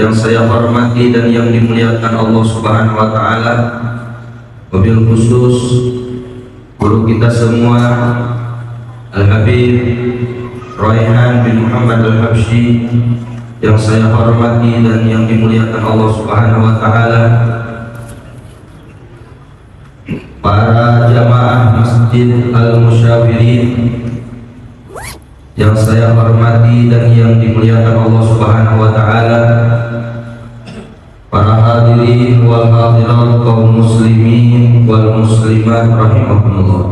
yang saya hormati dan yang dimuliakan Allah Subhanahu wa taala, wabil khusus guru kita semua Al-Habib Raihan bin Muhammad Al-Habsyi yang saya hormati dan yang dimuliakan Allah Subhanahu wa taala, para jamaah Masjid Al-Musyawirin yang saya hormati dan yang dimuliakan Allah Subhanahu wa taala, para hadirin wal hadirat kaum muslimin wal muslimat rahimakumullah.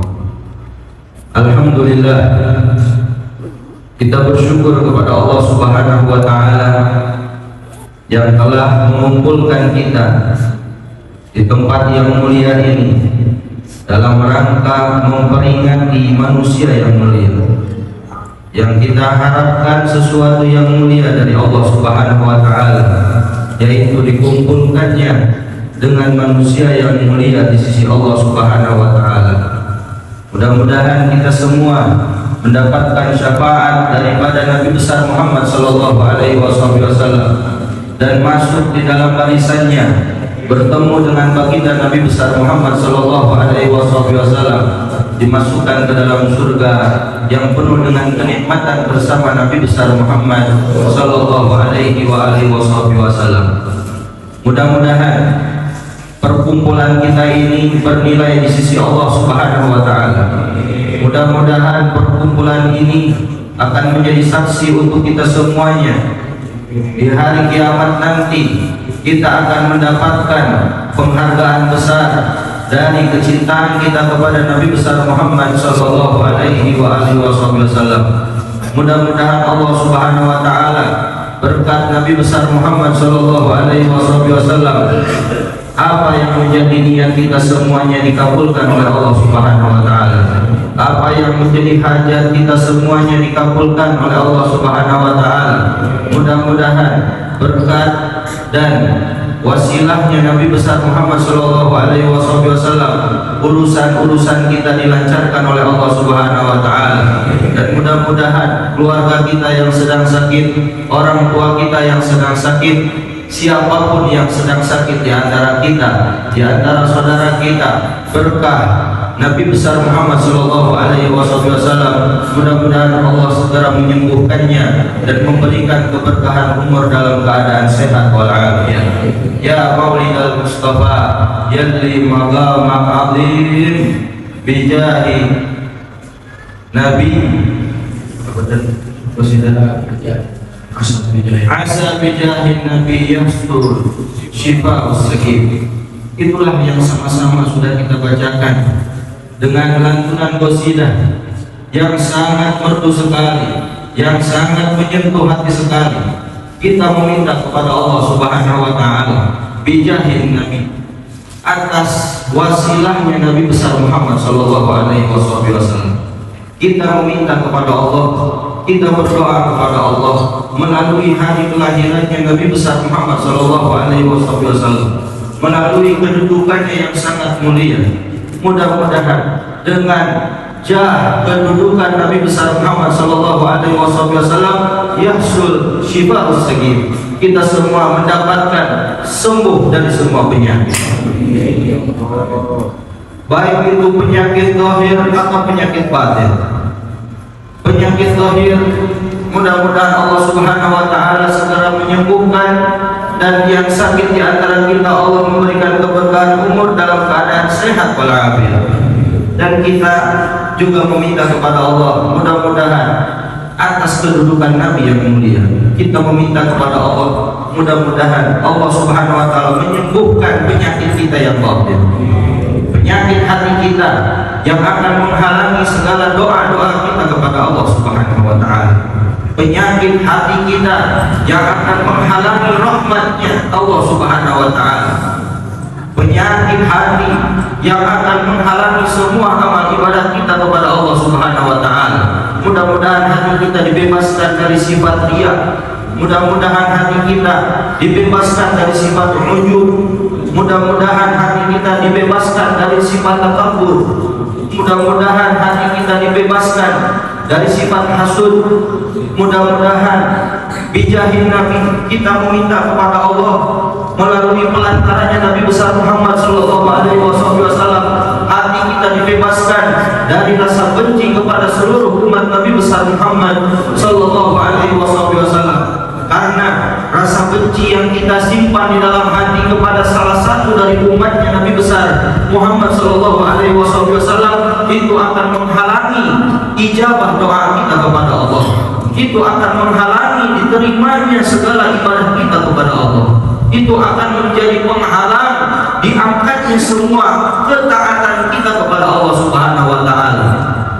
Alhamdulillah, kita bersyukur kepada Allah Subhanahu wa taala yang telah mengumpulkan kita di tempat yang mulia ini dalam rangka memperingati manusia yang mulia, yang kita harapkan sesuatu yang mulia dari Allah Subhanahu wa taala, yaitu dikumpulkannya dengan manusia yang mulia di sisi Allah Subhanahu wa taala. Mudah-mudahan kita semua mendapatkan syafaat daripada Nabi besar Muhammad sallallahu alaihi wasallam dan masuk di dalam barisannya, bertemu dengan baginda Nabi besar Muhammad sallallahu alaihi wasallam, dimasukkan ke dalam surga yang penuh dengan kenikmatan bersama Nabi besar Muhammad sallallahu alaihi wasallam. Mudah-mudahan perkumpulan kita ini bernilai di sisi Allah Subhanahu wa taala. Mudah-mudahan perkumpulan ini akan menjadi saksi untuk kita semuanya. Di hari kiamat nanti kita akan mendapatkan penghargaan besar dari kecintaan kita kepada Nabi besar Muhammad sallallahu alaihi wasallam. Mudah-mudahan Allah Subhanahu wa taala berkat Nabi besar Muhammad sallallahu alaihi wasallam, apa yang menjadi niat kita semuanya dikabulkan oleh Allah Subhanahu wa taala. Apa yang menjadi hajat kita semuanya dikabulkan oleh Allah Subhanahu wa taala. Mudah-mudahan berkat dan wasilahnya Nabi besar Muhammad sallallahu alaihi wasallam, urusan-urusan kita dilancarkan oleh Allah Subhanahu wa taala, dan mudah-mudahan keluarga kita yang sedang sakit, orang tua kita yang sedang sakit, siapapun yang sedang sakit di antara kita, di antara saudara kita, berkah Nabi besar Muhammad sallallahu alaihi wasallam, mudah-mudahan Allah segera menyembuhkannya dan memberikan keberkahan umur dalam keadaan sehat walafiat. Ya Maulidal Mustafa yadli maqamak azim bijahi Nabi asa bijahin Nabi yastur syifa'us sakit. Itulah yang sama-sama sudah kita bacakan dengan lantunan qasidah yang sangat merdu sekali, yang sangat menyentuh hati sekali. Kita meminta kepada Allah Subhanahu wa taala bijahin Nabi, atas wasilahnya Nabi besar Muhammad sallallahu alaihi wasallam. Kita meminta kepada Allah, kita berdoa kepada Allah melalui hari kelahirannya Nabi besar Muhammad sallallahu alaihi wasallam, melalui kedudukannya yang sangat mulia. Mudah-mudahan dengan kedudukan Nabi besar Muhammad sallallahu alaihi wasallam yahsul syifa'us sakit, kita semua mendapatkan sembuh dari semua penyakit, baik itu penyakit zahir atau penyakit batin. Penyakit zahir mudah-mudahan Allah Subhanahu wa taala segera menyembuhkan, dan yang sakit di antara kita Allah memberikan keberkahan umur dalam keadaan sehat walafiat. Dan kita juga meminta kepada Allah, mudah-mudahan atas kedudukan Nabi yang mulia, kita meminta kepada Allah, mudah-mudahan Allah Subhanahu wa taala menyembuhkan penyakit kita yang batin, penyakit hati kita yang akan menghalangi segala doa-doa kita kepada Allah Subhanahu wa taala, penyakit hati kita yang akan menghalangi rahmatnya Allah Subhanahu wa taala, penyakit hati yang akan menghalangi semua amal ibadah kita kepada Allah Subhanahu wa taala. Mudah-mudahan hati kita dibebaskan dari sifat riya, mudah-mudahan hati kita dibebaskan dari sifat ujub, mudah-mudahan hati kita dibebaskan dari sifat takabur, mudah-mudahan hati kita dibebaskan dari sifat hasud, mudah-mudahan bijahin Nabi, kita meminta kepada Allah melalui pelantarannya Nabi besar Muhammad sallallahu alaihi wasallam, hati kita dibebaskan dari rasa benci kepada seluruh umat Nabi besar Muhammad sallallahu alaihi wasallam. Karena rasa benci yang kita simpan di dalam hati kepada salah satu dari umatnya Nabi besar Muhammad sallallahu alaihi wasallam itu akan menghalangi ijabah doa kita kepada Allah. Itu akan menghalangi diterimanya segala ibadah kita kepada Allah. Itu akan menjadi penghalang diangkatnya semua ketaatan kita kepada Allah Subhanahu wa taala.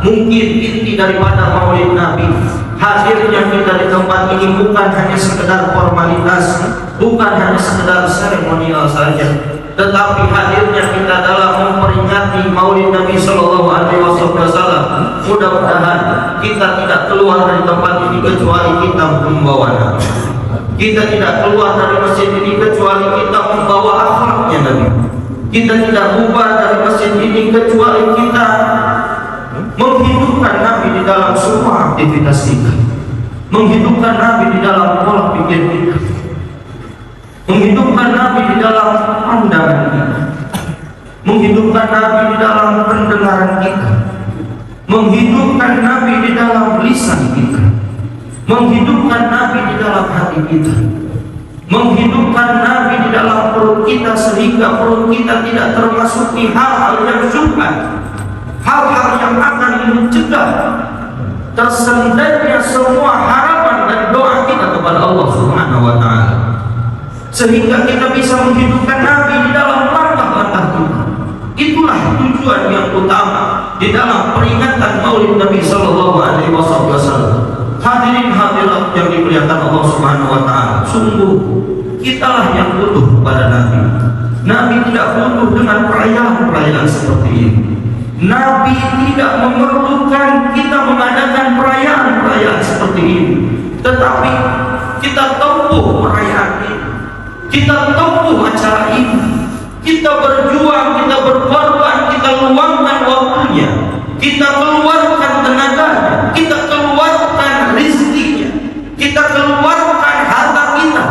Mungkin inti daripada Maulid Nabi, hadirnya kita di tempat ini bukan hanya sekedar formalitas, bukan hanya sekedar seremonial saja, tetapi hadirnya kita dalam memperingati Maulid Nabi sallallahu alaihi wasallam. Mudah-mudahan kita tidak keluar dari tempat ini kecuali kita membawa Nabi. Kita tidak keluar dari masjid ini kecuali kita membawa akhlaknya Nabi. Kita tidak bubar dari masjid ini kecuali kita menghidupkan Nabi di dalam semua aktivitas kita, menghidupkan Nabi di dalam pola pikir kita, menghidupkan Nabi di dalam pandangan kita, menghidupkan Nabi di dalam pendengaran kita, menghidupkan Nabi di dalam lisan kita, menghidupkan Nabi di dalam hati kita, menghidupkan Nabi di dalam perut kita, sehingga perut kita tidak termasuki hal-hal yang syubhat, hal-hal yang akan mencegah tersendatnya semua harapan dan doa kita kepada Allah Subhanahu wa taala, sehingga kita bisa menghidupkan Nabi di dalam langkah-langkah kita. Itulah tujuan yang utama di dalam peringatan Maulid Nabi sallallahu alaihi wasallam. Hadirin hadirat yang dimuliakan Allah Subhanahu wa taala, sungguh kitalah yang butuh kepada Nabi. Nabi tidak butuh dengan perayaan-perayaan seperti ini. Nabi tidak memerlukan kita mengadakan perayaan-perayaan seperti ini, tetapi kita tempuh perayaan ini, kita tempuh acara ini, kita berjuang, kita berkorban, kita luangkan waktunya, kita keluarkan tenaganya, kita keluarkan rizkinya, kita keluarkan harta kita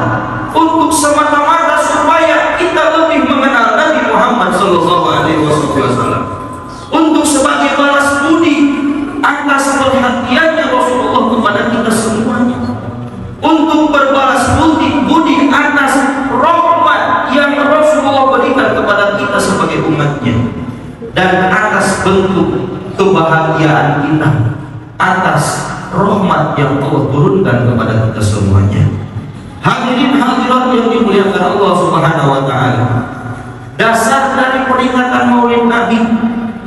untuk semata-mata supaya kita lebih mengenal Nabi Muhammad sallallahu alaihi wasallam, untuk sebagai balas budi atas perhatiannya Rasulullah kepada kita semuanya, untuk berbalas budi atas rahmat yang Rasulullah berikan kepada kita sebagai umatnya, dan atas bentuk kebahagiaan kita atas rahmat yang Allah turunkan kepada kita semuanya. Hadirin hadirat yang dimuliakan Allah Subhanahu wa taala, dasar dari peringatan Maulid Nabi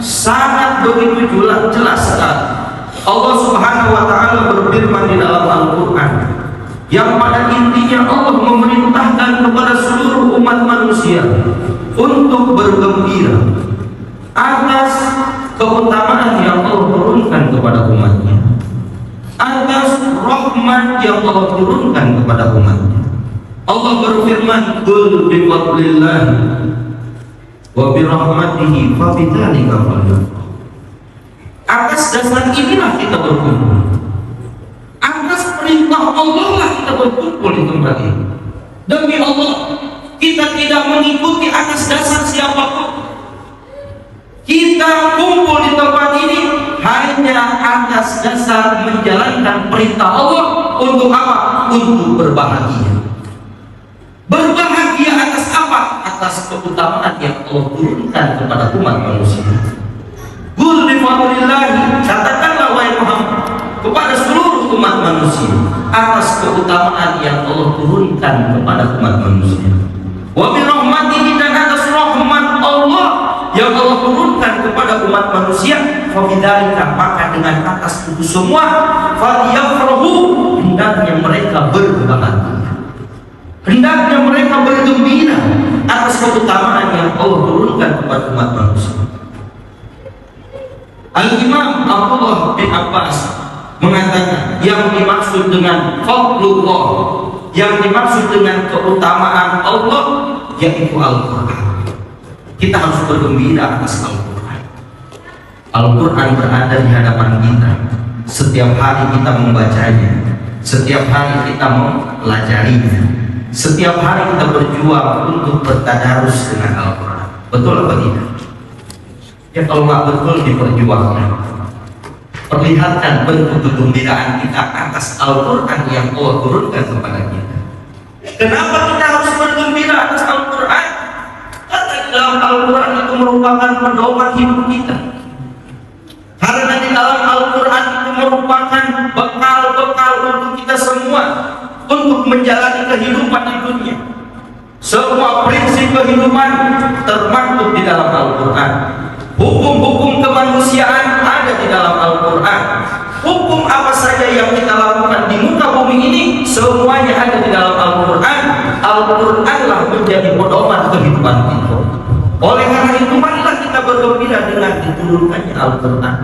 sangat begitu jelas sekali. Allah Subhanahu wa taala berfirman di dalam Al-Qur'an, yang pada intinya Allah memerintahkan kepada seluruh umat manusia untuk bergembira atas keutamaan yang Allah turunkan kepada umatnya, atas rahmat yang Allah turunkan kepada umatnya. Allah berfirman, qul bi fadlillah wa bi rahmatihi fa bidzalika falyafrahu. Atas dasar inilah kita berkumpul, atas perintah Allah lah kita berkumpul di tempat ini. Demi Allah, kita tidak mengikuti atas dasar siapapun. Kita kumpul di tempat ini hanya atas dasar menjalankan perintah Allah. Untuk apa? Untuk berbahagia. Berbahagia atas apa? Atas keutamaan yang Allah turunkan kepada umat manusia. Qul bi fadlillah, katakanlah wahai Muhammad kepada seluruh umat manusia atas keutamaan yang Allah turunkan kepada umat manusia. Wa bi rahmatihi, dan atas rahmat Allah yang Allah turunkan kepada umat manusia. Fa bidzalika, maka dengan atas itu semua falyafrahu, hendaknya mereka berbahagia, hendaknya mereka bergembira atas keutamaan yang Allah turunkan kepada umat manusia. Al-Imam Abdullah bin Abbas mengatakan, yang dimaksud dengan fadlullah, yang dimaksud dengan keutamaan Allah, yaitu Al-Quran. Kita harus bergembira atas Al-Quran. Al-Quran berada di hadapan kita. Setiap hari kita membacanya, Setiap hari kita mempelajarinya. Setiap hari kita berjuang untuk bertadarus dengan Al-Quran. Betul apa tidak? Ya kalau nggak betul diperjuangkan. Perlihatkan bentuk kegembiraan kita atas Al-Quran yang Allah turunkan kepada kita. Kenapa kita harus bergembira atas Al-Quran? Karena dalam Al-Quran itu merupakan pedoman hidup kita. Karena di dalam Al-Quran itu merupakan bekal-bekal untuk kita semua untuk menjalani kehidupan di dunia. Semua prinsip kehidupan termaktub di dalam Al-Quran. Hukum-hukum kemanusiaan ada di dalam Al-Quran. Hukum apa saja yang kita lakukan di muka bumi ini semuanya ada di dalam Al-Quran. Al-Quranlah menjadi pedoman kehidupan kita. Oleh karena itu marilah kita bergembira dengan diturunkannya Al-Quran.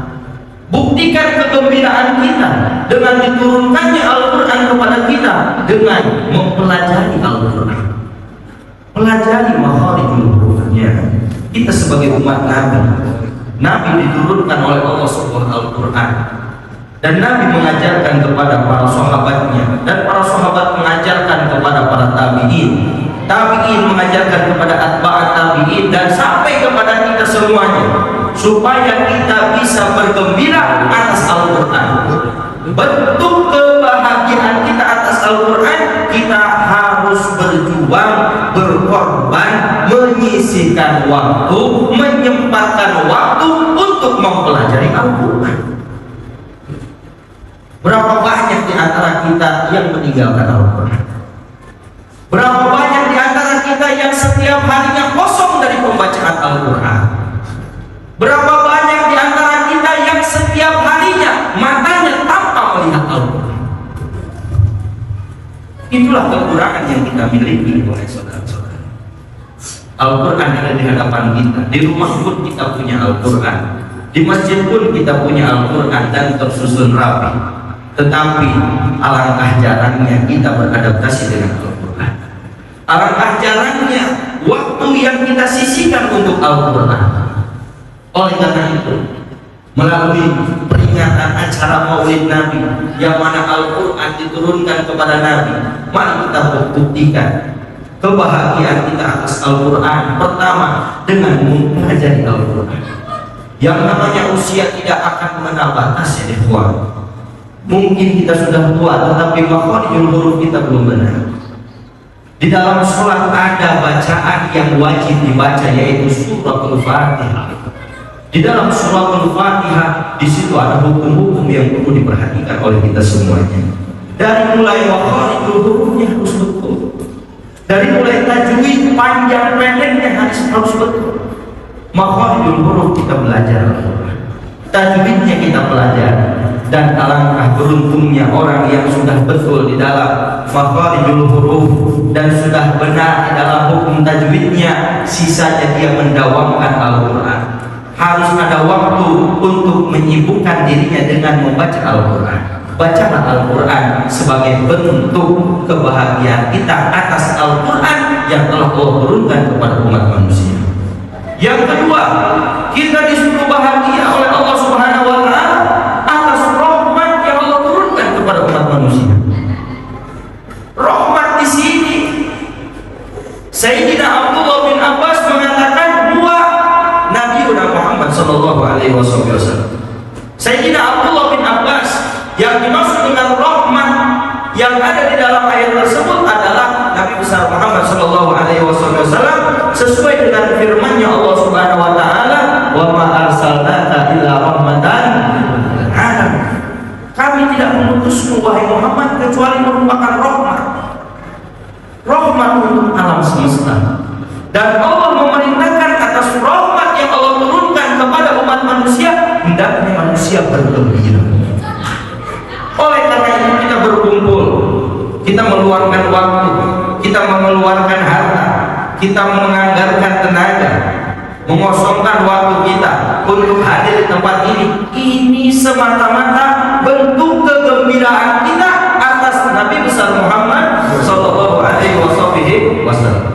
Buktikan kegembiraan kita dengan diturunkannya Al-Quran kepada kita dengan mempelajari Al-Quran. Pelajari makharijul hurufnya. Kita sebagai umat Nabi diturunkan oleh Allah Subhanahu Al-Quran, dan Nabi mengajarkan kepada para sahabatnya, dan para sahabat mengajarkan kepada para tabi'in mengajarkan kepada atba'at tabi'in, dan sampai kepada kita semuanya, supaya kita bisa bergembira atas Al-Quran. Bentuk kebahagiaan kita atas Al-Quran, kita harus berjuang, berkorban, menyisihkan waktu, menyempatkan waktu untuk mempelajari Al-Quran. Berapa banyak di antara kita yang meninggalkan Al-Quran? Berapa banyak di antara kita yang setiap harinya kosong dari pembacaan Al-Quran? Berapa banyak di antara kita yang setiap harinya matanya tanpa melihat Al-Quran? Itulah kekurangan yang kita miliki, oleh saudara-saudara. Al-Quran ada di hadapan kita. Di rumah pun kita punya Al-Quran. Di masjid pun kita punya Al-Quran dan tersusun rapi. Tetapi alangkah jarangnya kita beradaptasi dengan Al-Quran. Alangkah jarangnya waktu yang kita sisihkan untuk Al-Quran. Oleh karena itu, melalui peringatan acara Maulid Nabi yang mana Al-Quran diturunkan kepada Nabi, mari kita buktikan kebahagiaan kita atas Al-Quran. Pertama, dengan mempelajari Al-Quran. Yang namanya usia tidak akan mengenal batas, ya ikhwan. Mungkin kita sudah tua, tetapi makharijul huruf kita belum benar. Di dalam sholat ada bacaan yang wajib dibaca, yaitu suratul Fatihah. Di dalam suratul Fatihah, di situ ada hukum-hukum yang perlu diperhatikan oleh kita semuanya. Dari mulai makharijul hurufnya harus betul. Dari mulai tajwid panjang pendeknya harus betul. Makharijul huruf kita belajar, tajwidnya kita pelajari. Dan alangkah beruntungnya orang yang sudah betul di dalam makharijul huruf dan sudah benar di dalam hukum tajwidnya, sisanya dia mendawamkan Al-Quran. Harus ada waktu untuk menyibukkan dirinya dengan membaca Al-Quran. Bacalah Al-Quran sebagai bentuk kebahagiaan kita atas Al-Quran yang telah Allah turunkan kepada umat manusia. Yang kedua, kita disuruh bahagia oleh Allah Subhanahu wa Ta'ala atas rahmat yang Allah turunkan kepada umat manusia. Rahmat di sini, Sayyidina Abdullah bin Abbas mengatakan bahwa Nabi Muhammad sallallahu alaihi wasallam. Sayyidina Abdullah bin Abbas, yang dimaksud dengan rahmat yang ada di dalam ayat tersebut adalah Nabi besar Muhammad sallallahu alaihi wasallam, sesuai dengan firman-Nya Allah Subhanahu wa Ta'ala, wa ma arsalnaka illa rahmatan lil alamin. Kami tidak mengutusmu wahai Muhammad kecuali merupakan rahmat untuk alam semesta. Dan Allah memerintahkan atas rahmat yang Allah turunkan kepada umat manusia, hendaknya manusia bergembira. Oleh karena itu kita berkumpul, kita meluangkan waktu, kita mengeluarkan harta, kita menganggarkan tenaga, mengosongkan waktu kita untuk hadir di tempat ini. Ini semata-mata bentuk kegembiraan kita atas Nabi besar Muhammad sallallahu alaihi wasallam.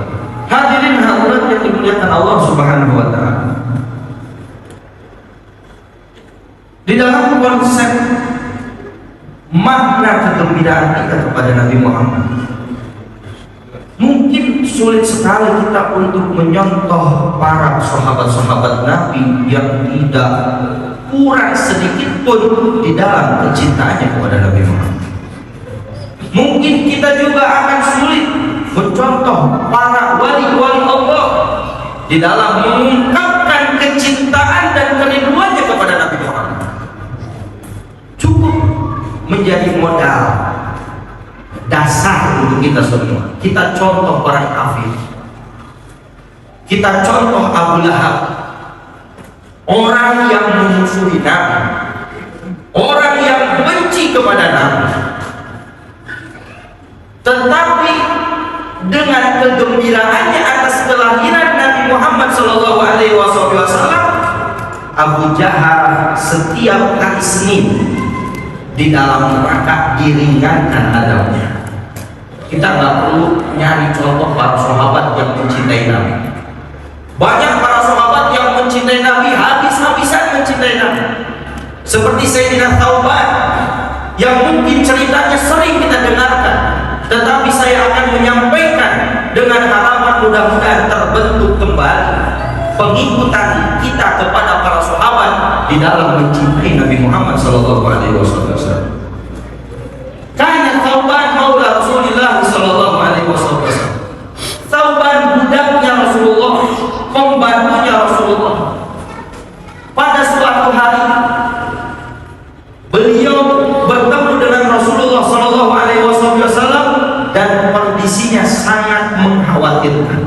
Hadirin hadirat yang dimuliakan Allah Subhanahu wa Ta'ala. Di dalam konsep makna kegembiraan kita kepada Nabi Muhammad. Mungkin sulit sekali kita untuk menyontoh para sahabat-sahabat Nabi yang tidak kurang sedikit pun di dalam kecintaannya kepada Nabi Muhammad. Mungkin kita juga akan sulit mencontoh para wali-wali Allah di dalam mengungkapkan kecintaan dan kerinduannya kepada Nabi Muhammad. Cukup menjadi modal dasar untuk kita semua. Kita contoh orang kafir, kita contoh Abu Lahab, orang yang memusuhi Nabi, orang yang benci kepada Nabi, tetapi dengan kegembiraannya atas kelahiran Nabi Muhammad SAW, Abu Jahal setiap hari Senin di dalam neraka diringankan adabnya. Kita nggak perlu nyari contoh para sahabat yang mencintai Nabi. Banyak para sahabat yang mencintai Nabi, habis-habisan mencintai Nabi. Seperti Sayyidina Thauban yang mungkin ceritanya sering kita dengarkan, tetapi saya akan menyampaikan dengan harapan mudah-mudahan terbentuk kembali pengikutan kita kepada para sahabat di dalam mencintai Nabi Muhammad SAW. Karena Thauban maula Rasulullah SAW. Thauban budaknya Rasulullah, pembantunya Rasulullah. Pada suatu hari beliau bertemu dengan Rasulullah SAW dan kondisinya sangat mengkhawatirkan,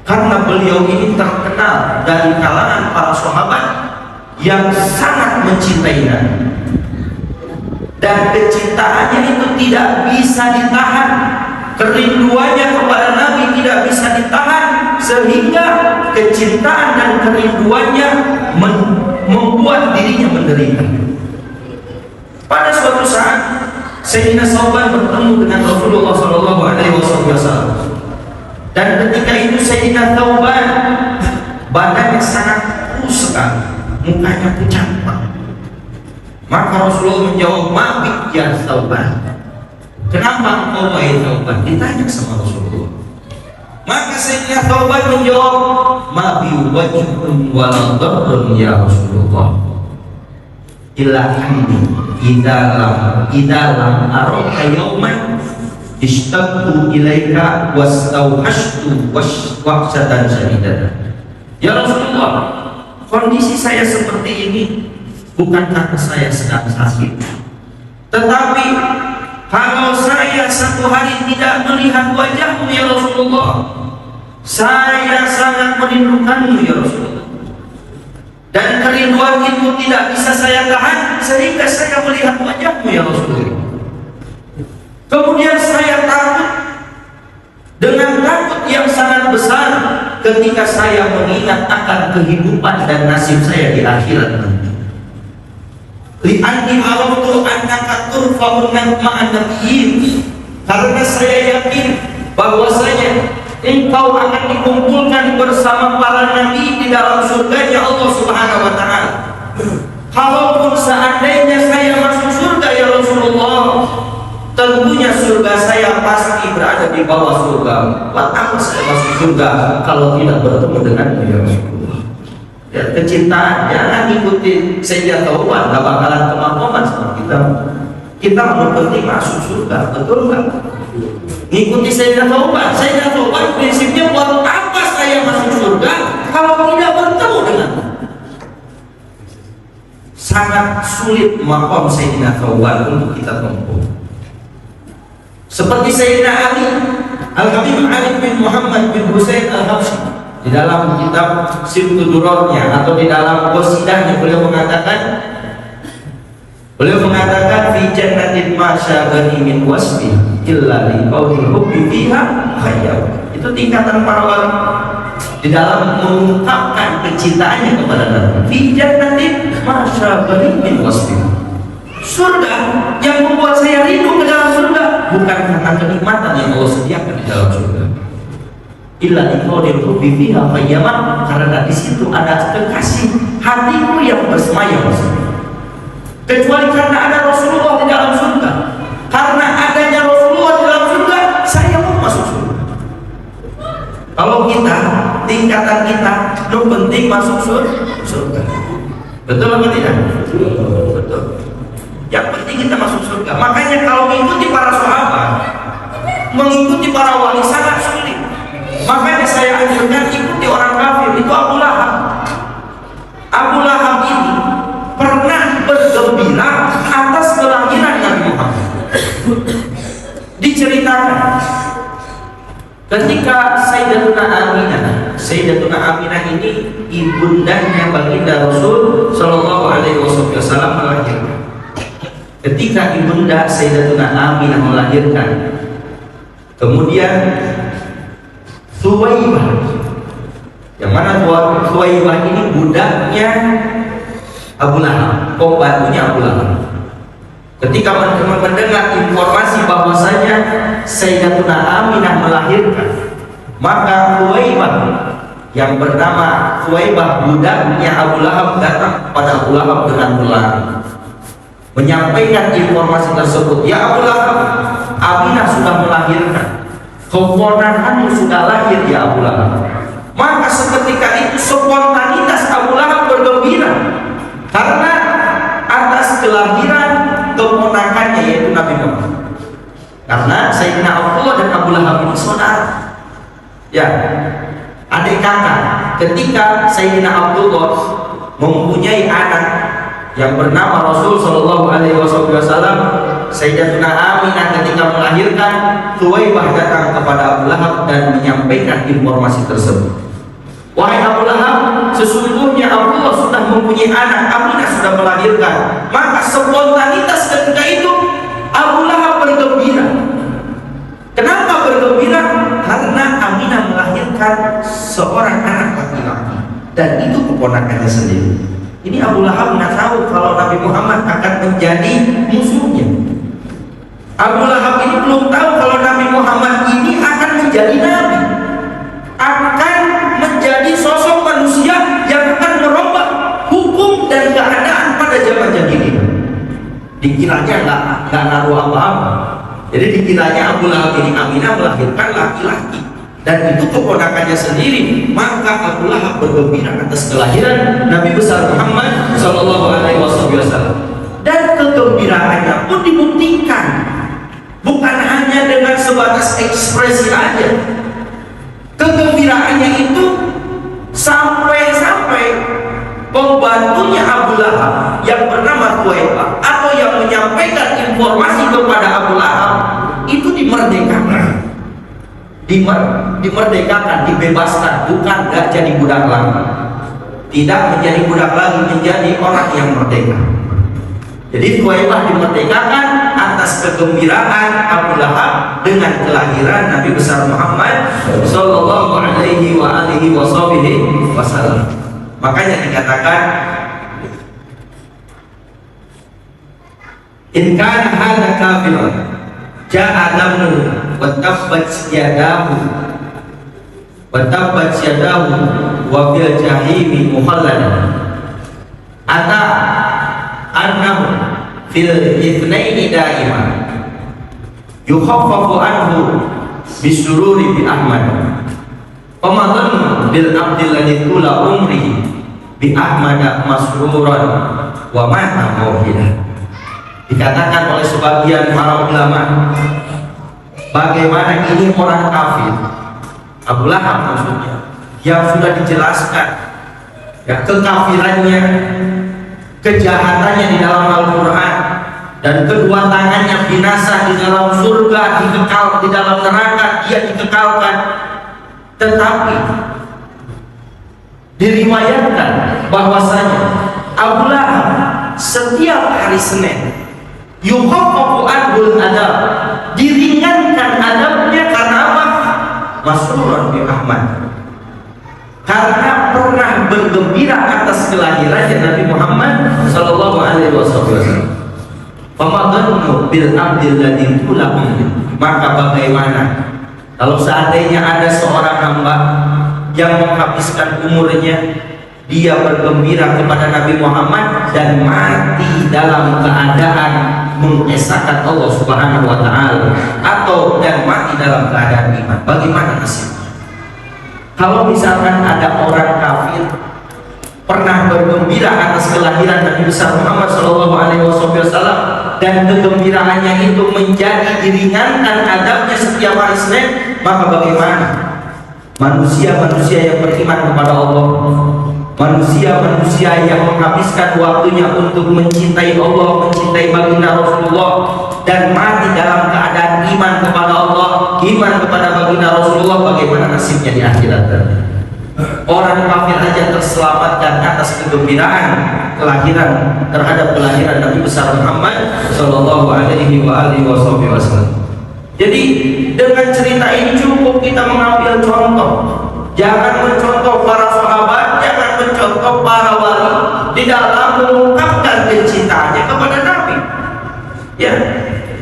karena beliau ini terkenal dari kalangan para sahabat yang sangat mencintai Nabi, dan kecintaannya itu tidak bisa ditahan, kerinduannya kepada Nabi tidak bisa ditahan, sehingga kecintaan dan kerinduannya membuat dirinya menderita. Pada suatu saat Sayyidina Thauban bertemu dengan Rasulullah SAW, dan ketika itu Sayyidina Thauban badannya sangat kurus sekali, mukanya pucat. Maka Rasulullah menjawab, "Ma ya Thauban, kenapa engkau wahai Thauban?" Ditanya sama Rasulullah. Maka Sayyidina Thauban menjawab, "Ma bi wajhun wala dharrun ya Rasulullah, illa hamdi idalam araka yauman ishtaqtu ilaika wastauhashtu waqsatan syadidatan." Ya Rasulullah, kondisi saya seperti ini bukan karena saya sedang sakit, tetapi kalau saya satu hari tidak melihat wajahmu ya Rasulullah, saya sangat merindukanmu ya Rasulullah, dan kerinduan itu tidak bisa saya tahan sehingga saya melihat wajahmu ya Rasulullah. Kemudian saya takut dengan takut yang sangat besar ketika saya mengingat akan kehidupan dan nasib saya di akhirat nanti. Li'anni araftu annaka turfa'u ma'an nabiyyin, karena saya yakin bahwasanya engkau akan dikumpulkan bersama para nabi di dalam surganya Allah Subhanahu wa taala. Kalaupun seandainya saya masuk surga ya Rasulullah, tentunya surga saya pasti berada di bawah surga. Buat apa saya masuk surga kalau tidak bertemu dengan ya Rasulullah? Ya, kecintaan jangan ikuti Sayyidina Thauban, gak bakalan kemampuan seperti kita. Kita mau penting masuk surga, betul nggak? Ngikuti Sayyidina Thauban. Sayyidina Thauban prinsipnya, buat apa saya masuk surga kalau tidak bertemu dengan? Sangat sulit maqam Sayyidina Thauban untuk kita tempuh. Seperti Sayyidina Ali, Al-Habib Ali bin Muhammad bin Husain Al-Habsyi, di dalam kitab Sibtu Durarnya atau di dalam qasidahnya beliau mengatakan fi jannatin ma syagani min wasfi illa li qawli hubbi fiha khayyab. Itu tingkatan para wali di dalam mengungkapkan kecintaannya kepada Nabi. Fi jannatin ma syagani min wasfi, surga yang membuat saya rindu ke dalam surga bukan karena kenikmatan yang Allah sediakan di dalam surga, illa iqadir fiha fayyaman, karena di situ ada kekasih hatiku yang bersemayam, kecuali karena ada Rasulullah di dalam surga tingkatan kita, yang penting masuk surga. Betul apa tidak? Betul. Yang penting kita masuk surga. Makanya kalau mengikuti para sahabat, mengikuti para wali sangat sulit. Makanya saya anjurkan ikuti orang kafir. Itu Abu Lahab. Abu Lahab ini pernah bergembira atas kelahiran Nabi Muhammad. Diceritakan ketika Sayyidatuna Aminah ini ibundanya baginda Rasul Shallallahu Alaihi Wasallam melahirkan. Ketika ibunda Sayyidatuna Aminah melahirkan, kemudian Thuwaibah, yang mana Thuwaibah ini budaknya Abu Lahab, pembantunya Abu Lahab. Ketika mendengar informasi bahwasanya Sayyidatuna Aminah melahirkan, maka Thuwaibah yang bernama Thuwaibah budaknya Abu Lahab datang kepada Abu Lahab dengan berlari, menyampaikan informasi tersebut. Ya Abu Lahab, Aminah sudah melahirkan, keponakanmu sudah lahir ya Abu Lahab. Maka seketika itu spontanitas Abu Lahab bergembira karena atas kelahiran keponakannya yaitu Nabi Muhammad. Karena Sayyidina Abdullah dan Abu Lahab ini saudara, ya, adik kakak. Ketika Sayyidina Abdullah mempunyai anak yang bernama Rasul Shallallahu Alaihi Wasallam, Sayyidatuna Aminah ketika melahirkan, Thuwaibah datang kepada Abu Lahab dan menyampaikan informasi tersebut. Wahai Abu Lahab, sesungguhnya Abdullah sudah mempunyai anak, Aminah sudah melahirkan. Maka spontanitas ketika itu Abu Lahab bergembira. Kenapa bergembira? Karena Aminah melahirkan seorang anak laki-laki dan itu keponakannya sendiri. Ini Abu Lahab nggak tahu kalau Nabi Muhammad akan menjadi musuhnya. Abu Lahab ini belum tahu kalau Nabi Muhammad ini akan menjadi nabi, akan menjadi sosok manusia yang akan merubah hukum dan keadaan pada zaman jahiliyah. Dikiranya nggak naruh apa-apa. Jadi dikiranya Abu Lahab ini Aminah melahirkan laki-laki dan itu keponakannya sendiri. Maka Abu Lahab bergembira atas kelahiran Nabi besar Muhammad Shallallahu Alaihi Wasallam, dan kegembiraannya pun dibuktikan bukan hanya dengan sebatas ekspresi aja. Kegembiraannya itu sampai pembantunya Abu Lahab yang bernama Thuwaibah atau yang menyampaikan informasi kepada Abu Lahab itu dimerdekakan. Dimerdekakan, dibebaskan, bukan gak jadi budak lagi, tidak menjadi budak lagi, menjadi orang yang merdeka. Jadi Thuwaibah dimerdekakan atas kegembiraan Abu Lahab dengan kelahiran Nabi besar Muhammad Sallallahu Alaihi Wasallam. Makanya dikatakan, in kana hadza kafiran ja'a damu wa tabbat yadahu wa fil jahimi mukhalladan ata annahu fil ithnaini da'iman yukhaffafu anhu bisururi bi Ahmad pamadhan bil abdil ladzi tula umri bi Ahmad masruran wa mata mauhidah. Dikatakan oleh sebagian para ulama, bagaimana ini orang kafir, Abu Lahab maksudnya, yang sudah dijelaskan ya kekafirannya, kejahatannya di dalam Al-Quran, dan kedua tangannya binasa di dalam surga, dikekal di dalam neraka, dia dikekalkan. Tetapi diriwayatkan bahwasanya Abu Lahab setiap hari Senin yukhaffafu anhul adab, diringankan adabnya karena apa? Masruran bi Ahmad, karena pernah bergembira atas kelahirannya Nabi Muhammad Sallallahu Alaihi Wasallam. Pamadhannu bil abdil ladzi tula, maka bagaimana kalau seandainya ada seorang hamba yang menghabiskan umurnya dia bergembira kepada Nabi Muhammad dan mati dalam keadaan mengesahkan Allah Subhanahu wa taala, atau dan mati dalam keadaan iman, bagaimana nasibnya? Kalau misalkan ada orang kafir pernah bergembira atas kelahiran Nabi besar Muhammad SAW dan kegembiraannya itu menjadi diringankan adabnya setiap hari Senin, maka bagaimana manusia-manusia yang beriman kepada Allah, manusia-manusia yang menghabiskan waktunya untuk mencintai Allah, mencintai baginda Rasulullah, dan mati dalam keadaan iman kepada Allah, iman kepada baginda Rasulullah, bagaimana nasibnya di akhirat nanti? Orang kafir aja terselamatkan atas kegembiraan kelahiran terhadap kelahiran Nabi besar Muhammad Sallallahu Alaihi Wasallam. Jadi dengan cerita ini cukup kita mengambil contoh. Jangan mencontoh para sahabat, jangan mencontoh para wali di dalam mengungkapkan kecintaannya kepada Nabi. Ya,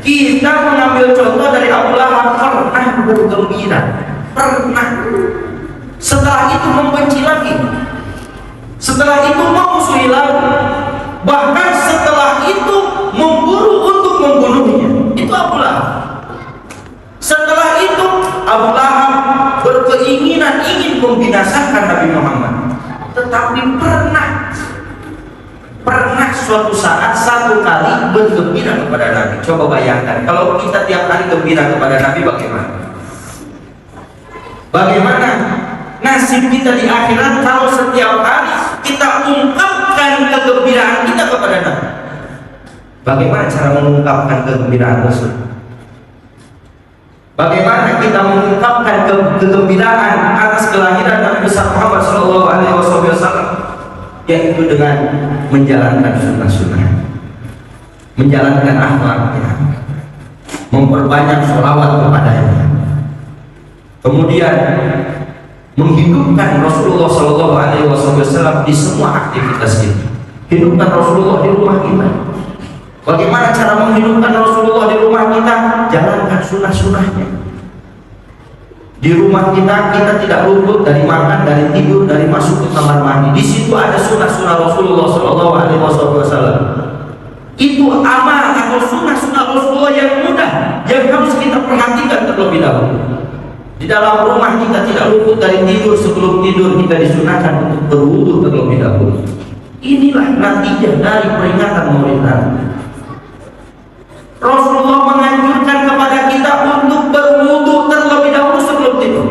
kita mengambil contoh dari Abu Lahab, pernah bergembira, pernah. Setelah itu membenci lagi, setelah itu memusuhi lagi, bahkan setelah itu memburu untuk membunuhnya. Itu Abu Lahab. Setelah itu Abu Lahab berkeinginan ingin membinasakan Nabi Muhammad, tetapi pernah suatu saat satu kali bergembira kepada Nabi. Coba bayangkan kalau kita tiap hari gembira kepada Nabi, bagaimana nasib kita di akhirat kalau setiap hari kita ungkapkan kegembiraan kita kepada Nabi? Bagaimana cara mengungkapkan kegembiraan tersebut? Bagaimana kita mengungkapkan kegembiraan atas kelahiran Nabi besar Muhammad SAW? Yaitu dengan menjalankan sunnah-sunnah, menjalankan akhlaknya, memperbanyak sholawat kepadanya, kemudian menghidupkan Rasulullah SAW di semua aktivitas kita. Hidupkan Rasulullah di rumah kita. Bagaimana cara menghidupkan Rasulullah di rumah kita? Jalankan sunnah-sunnahnya. Di rumah kita tidak luput dari makan, dari tidur, dari masuk ke kamar mandi. Di situ ada sunnah-sunnah Rasulullah SAW. Itu amal atau sunnah-sunnah Rasulullah yang mudah, yang harus kita perhatikan terlebih dahulu. Di dalam rumah kita tidak luput dari tidur. Sebelum tidur kita disunahkan untuk berwudu terlebih dahulu. Inilah natijah dari peringatan Maulid Nabi. Rasulullah menganjurkan kepada kita untuk berwudu terlebih dahulu sebelum tidur.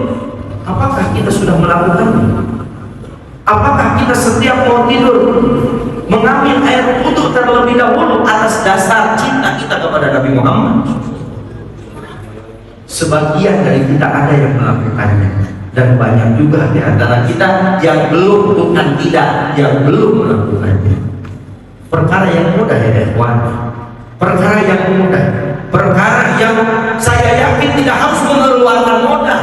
Apakah kita sudah melakukannya? Apakah kita setiap mau tidur mengambil air wudu terlebih dahulu atas dasar cinta kita kepada Nabi Muhammad? Sebagian dari kita ada yang melakukannya, dan banyak juga di antara kita yang belum, bukan tidak, yang belum melakukannya. Perkara yang mudah ya ikhwan, perkara yang mudah, perkara yang saya yakin tidak harus mengeluarkan modal,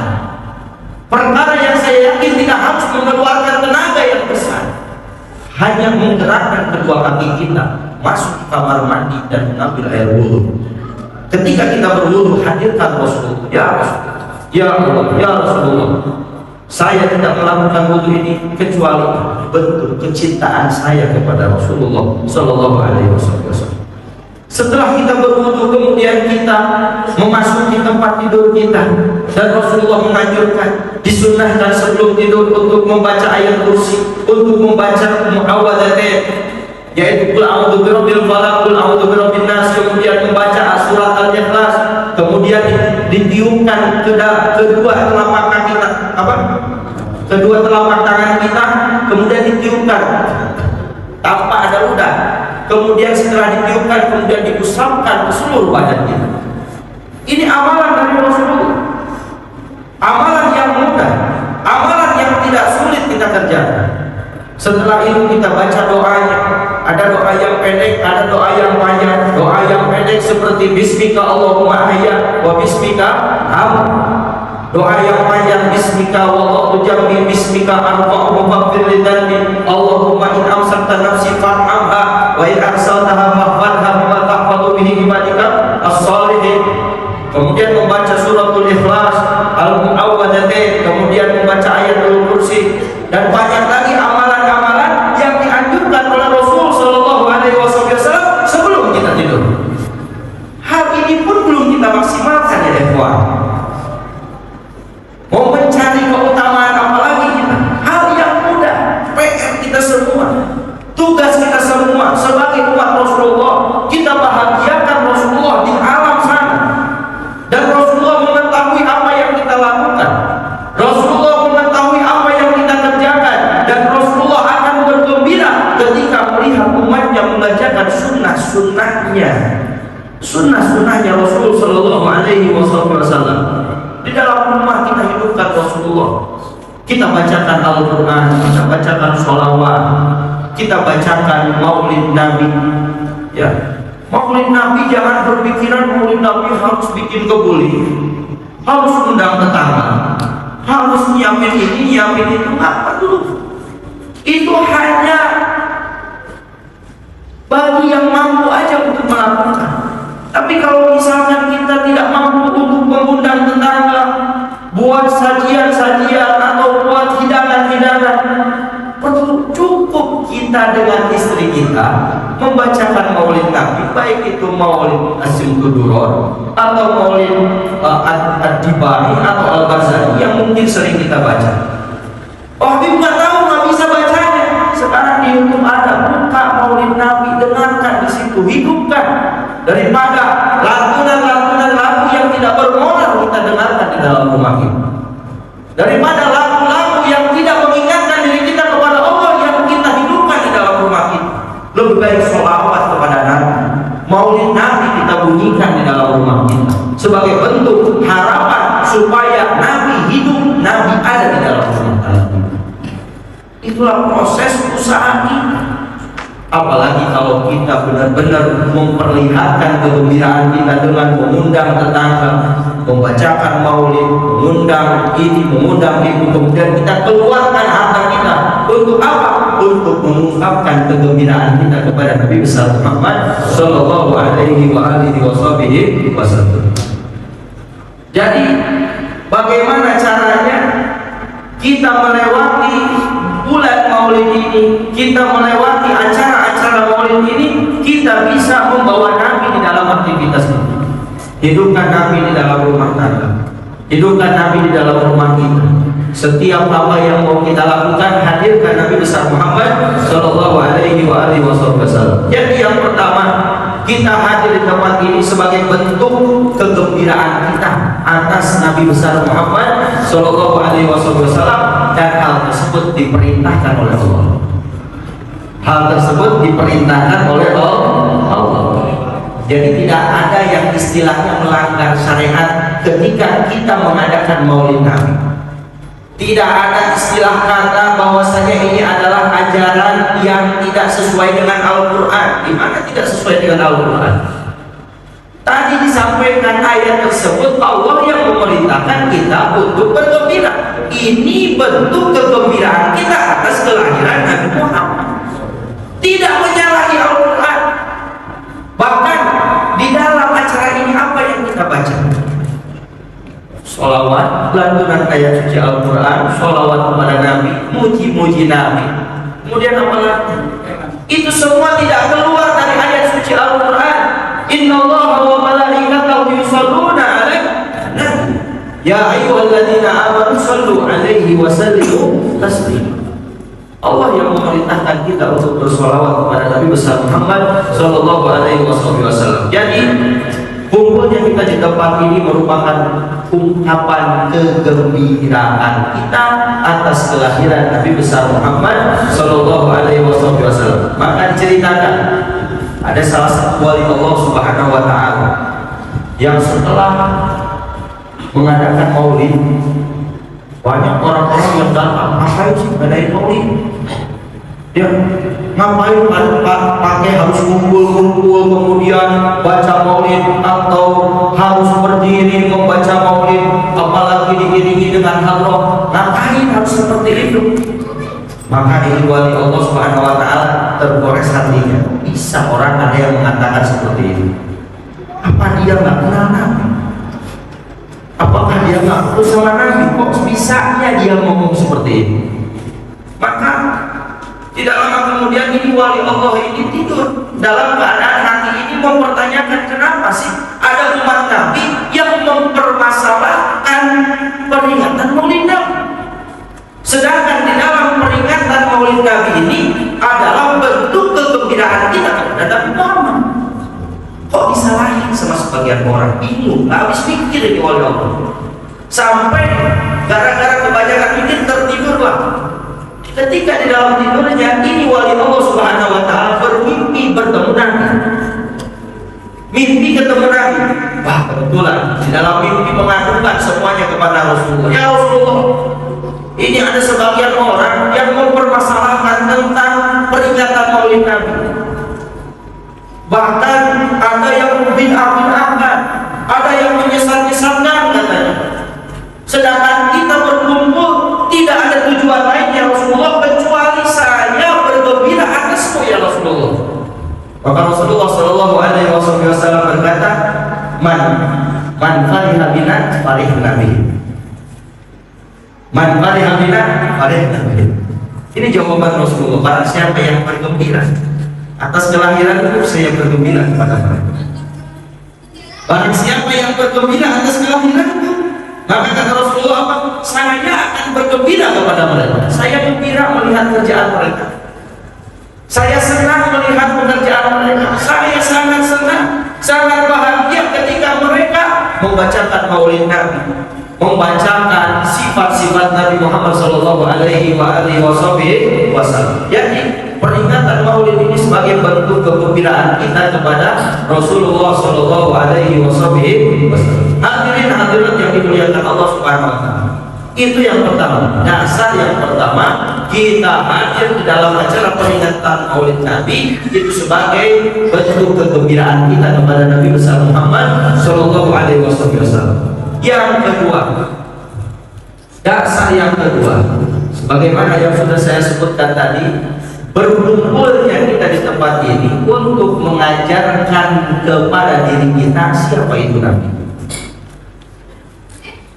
perkara yang saya yakin tidak harus mengeluarkan tenaga yang besar. Hanya menggerakkan kedua kaki kita masuk ke kamar mandi dan mengambil air wudhu. Ketika kita berwudu, hadirkan Rasulullah. Ya Rasulullah, ya Allah, ya Rasulullah, saya tidak melakukan wudu ini kecuali bentuk kecintaan saya kepada Rasulullah Sallallahu Alaihi Wasallam. Setelah kita berwudu, kemudian kita memasuki tempat tidur kita, dan Rasulullah menganjurkan, disunnahkan sebelum tidur untuk membaca ayat kursi, untuk membaca muawwadzatayn, yaitu qul a'udzu birabbil falaq, qul a'udzu birabbin nas, kemudian membaca surat Al-Ikhlas, kemudian ditiupkan kedua telapak kaki kita, kedua telapak tangan kita, kemudian ditiupkan tanpa ada ludah, kemudian setelah ditiupkan kemudian diusapkan ke seluruh badan kita. Ini amalan dari Rasulullah, amalan yang mudah, amalan yang tidak sulit kita kerjakan. Setelah itu kita baca doanya. Ada doa yang pendek, ada doa yang panjang. Doa yang pendek seperti Bismika Allahumma ahya wa Bismika am. Doa yang panjang, Bismika wallahu jambi, Bismika arfa'u maghfir lidhanbi, Allahumma in amsakta nafsi farhamha wa in arsaltaha fahfadha bima tahfadhu bihi ibadika as-salihin. Kemudian membaca suratul Ikhlas, al-muawwadzatayn, kemudian membaca ayatul kursi, dan banyak lagi amalan-amalan yang dianjurkan oleh Rasul Sallallahu Alaihi Wasallam sebelum kita tidur. Hal ini pun belum kita maksimalkan ya ikhwan. Mau mencari keutamaan apalagi mengajarkan sunnah-sunnahnya Rasul Sallallahu Alaihi Wasallam. Di dalam rumah kita hidupkan Rasulullah. Kita bacakan Al-Quran, kita bacakan sholawat, kita bacakan Maulid Nabi. Ya, Maulid Nabi jangan berpikiran Maulid Nabi harus bikin kebuli, harus undang tetangga, harus nyiapin ini, nyiapin itu. Apa dulu? Itu hanya bagi yang mampu aja untuk melakukan. Tapi kalau misalkan kita tidak mampu untuk mengundang tetangga, buat sajian-sajian atau buat hidangan-hidangan, cukup kita dengan istri kita membacakan Maulid Nabi, baik itu Maulid Asyimkuduror atau Maulid Ad-Dibari atau Al-Ghazali yang mungkin sering kita baca. Oh, Habib nggak tahu, nggak bisa bacanya. Sekarang di YouTube ada, buka Maulid Nabi, dengarkan di situ, hidupkan. Daripada lantunan-lantunan lagu yang tidak bermoral kita dengarkan di dalam rumah kita, daripada lagu-lagu yang tidak mengingatkan diri kita kepada Allah yang kita hidupkan di dalam rumah kita, lebih baik sholawat kepada Nabi, Maulid Nabi kita bunyikan di dalam rumah kita sebagai bentuk harapan supaya Nabi hidup, Nabi ada di dalam rumah kita. Itulah proses usaha kita. Apalagi kalau kita benar-benar memperlihatkan kegembiraan kita dengan mengundang tetangga, membacakan maulid, mengundang ini, mengundang itu, kemudian kita keluarkan harta kita untuk apa? Untuk mengungkapkan kegembiraan kita kepada Nabi besar Muhammad Sallallahu Alaihi Wasallam. Jadi bagaimana caranya kita melewati bulan maulid ini, kita melewati acara-acara maulid ini, kita bisa membawa Nabi di dalam aktivitas kita. Hidupkan Nabi di dalam rumah tangga, hidupkan Nabi di dalam rumah kita. Setiap apa yang mau kita lakukan, hadirkan Nabi besar Muhammad Sallallahu Alaihi Wasallam. Jadi yang pertama, kita hadir di tempat ini sebagai bentuk kegembiraan kita atas Nabi besar Muhammad Sallallahu Alaihi Wasallam. Dan hal tersebut diperintahkan oleh Allah. Hal tersebut diperintahkan oleh Allah. Jadi tidak ada yang istilahnya melanggar syariat ketika kita mengadakan Maulid Nabi. Tidak ada istilah kata bahwasanya ini adalah ajaran yang tidak sesuai dengan Al-Quran. Di mana tidak sesuai dengan Al-Quran? Tadi disampaikan ayat tersebut, Allah yang memerintahkan kita untuk bergembira. Ini bentuk kegembiraan kita atas kelahiran Nabi Muhammad. Tidak menyalahi Al-Quran. Bahkan di dalam acara ini apa yang kita baca? Sholawat, lantunan ayat suci Al-Quran, sholawat kepada Nabi, muji-muji Nabi. Kemudian apa lagi? Itu semua tidak keluar dari ayat suci Al-Quran. Innallaha wa malaikatahu yusholluna 'alan nabi. Ya ayyuhalladzina amanu shallu 'alaihi wa sallimu taslima. Allah yang memerintahkan kita untuk bersolawat kepada Nabi besar Muhammad Sallallahu Alaihi Wasallam. Jadi kumpulnya kita di tempat ini merupakan ungkapan kegembiraan kita atas kelahiran Nabi besar Muhammad Sallallahu Alaihi Wasallam. Maka diceritakan ada salah satu wali Allah Subhanahu Wa Taala yang setelah mengadakan maulid, banyak orang-orang yang datang, ngapain sih ngadain maulid? Ya, ngapain pakai harus kumpul-kumpul kemudian baca maulid atau harus berdiri membaca maulid, apalagi diiringi dengan halroh? Ngapain harus seperti itu? Maka ini wali Allah Subhanahu Wa Taala tergores hatinya. Bisa orang ada yang mengatakan seperti itu? Apa dia nggak kenal Nabi? Apakah dia nggak perlu sama Nabi? Kok bisanya dia ngomong seperti ini? Maka tidak lama kemudian ini wali Allah ini tidur dalam keadaan hati ini mempertanyakan, kenapa sih ada umat Nabi yang mempermasalahkan peringatan Maulid Nabi, sedangkan di dalam peringatan Maulid Nabi ini adalah bentuk kegembiraan kita kepada Nabi Muhammad. Kok disalahin sama sebagian orang? Bingung, nggak habis pikir ini wali Allah. Sampai gara-gara kebanyakan pikir tertidurlah. ketika di dalam tidurnya ini wali Allah Subhanahu wa taala bermimpi bertemu Nabi. Mimpi ketemu Nabi. Wah, kebetulan di dalam mimpi mengadukan semuanya kepada Rasulullah. Ya Rasulullah, ini ada sebagian orang yang mempermasalahkan tentang peringatan Maulid Nabi. Bahkan ada yang bid'ah-bid'ahkan, ada yang menyesat-nyesatkan katanya. Sedangkan kita berkumpul tidak ada tujuan lain ya Rasulullah kecuali saya bergembira atasmu ya Rasulullah. Maka Rasulullah Shallallahu Alaihi Wasallam berkata, man fariha bina farihna bihi. Man fariha bina farihna bihi. Ini jawaban Rasulullah. Barang siapa yang bergembira atas kelahiran itu, saya bergembira kepada mereka. Barang siapa yang bergembira atas kelahiran itu, maka kata Rasulullah apa? Saya akan bergembira kepada mereka. Saya gembira melihat kerjaan mereka. Saya senang melihat pekerjaan mereka. Saya sangat senang, sangat bahagia ketika mereka membacakan Maulid Nabi, membacakan sifat-sifat Nabi Muhammad Sallallahu Alaihi Wasallam. Jadi peringatan Maulid ini sebagai bentuk kegembiraan kita kepada Rasulullah Sallallahu Alaihi Wasallam. Hadirin hadirat yang dimuliakan Allah Subhanahu Wa Taala. Itu yang pertama, dasar yang pertama, kita hadir di dalam acara peringatan Maulid Nabi itu sebagai bentuk kegembiraan kita kepada Nabi besar Muhammad Sallallahu Alaihi Wasallam. Yang kedua, dasar yang kedua, sebagaimana yang sudah saya sebutkan tadi, berkumpulnya kita di tempat ini untuk mengajarkan kepada diri kita siapa itu Nabi.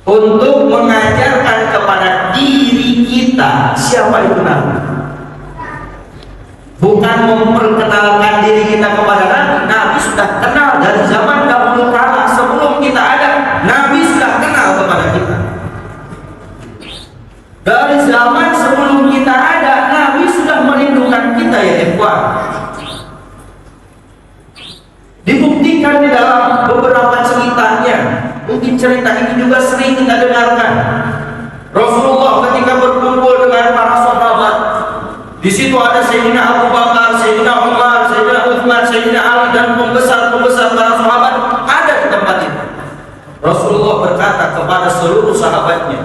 Untuk mengajarkan kepada diri kita siapa itu Nabi. Bukan memperkenalkan diri kita kepada Nabi. Nabi sudah kenal dari zaman dahulu kala, sebelum kita ada. Nabi sudah kenal kepada kita. Dari zaman sebelum kita ada, Nabi sudah merindukan kita ya ikhwan. Dibuktikan di dalam beberapa ceritanya. Mungkin cerita ini juga sering kita dengarkan. Rasulullah ketika berkumpul dengan para sahabat, di situ ada Sayyidina Abu Bakar, Sayyidina Umar, Sayyidina Uthman, Sayyidina Ali dan pembesar-pembesar para sahabat ada di tempat itu. Rasulullah berkata kepada seluruh sahabatnya,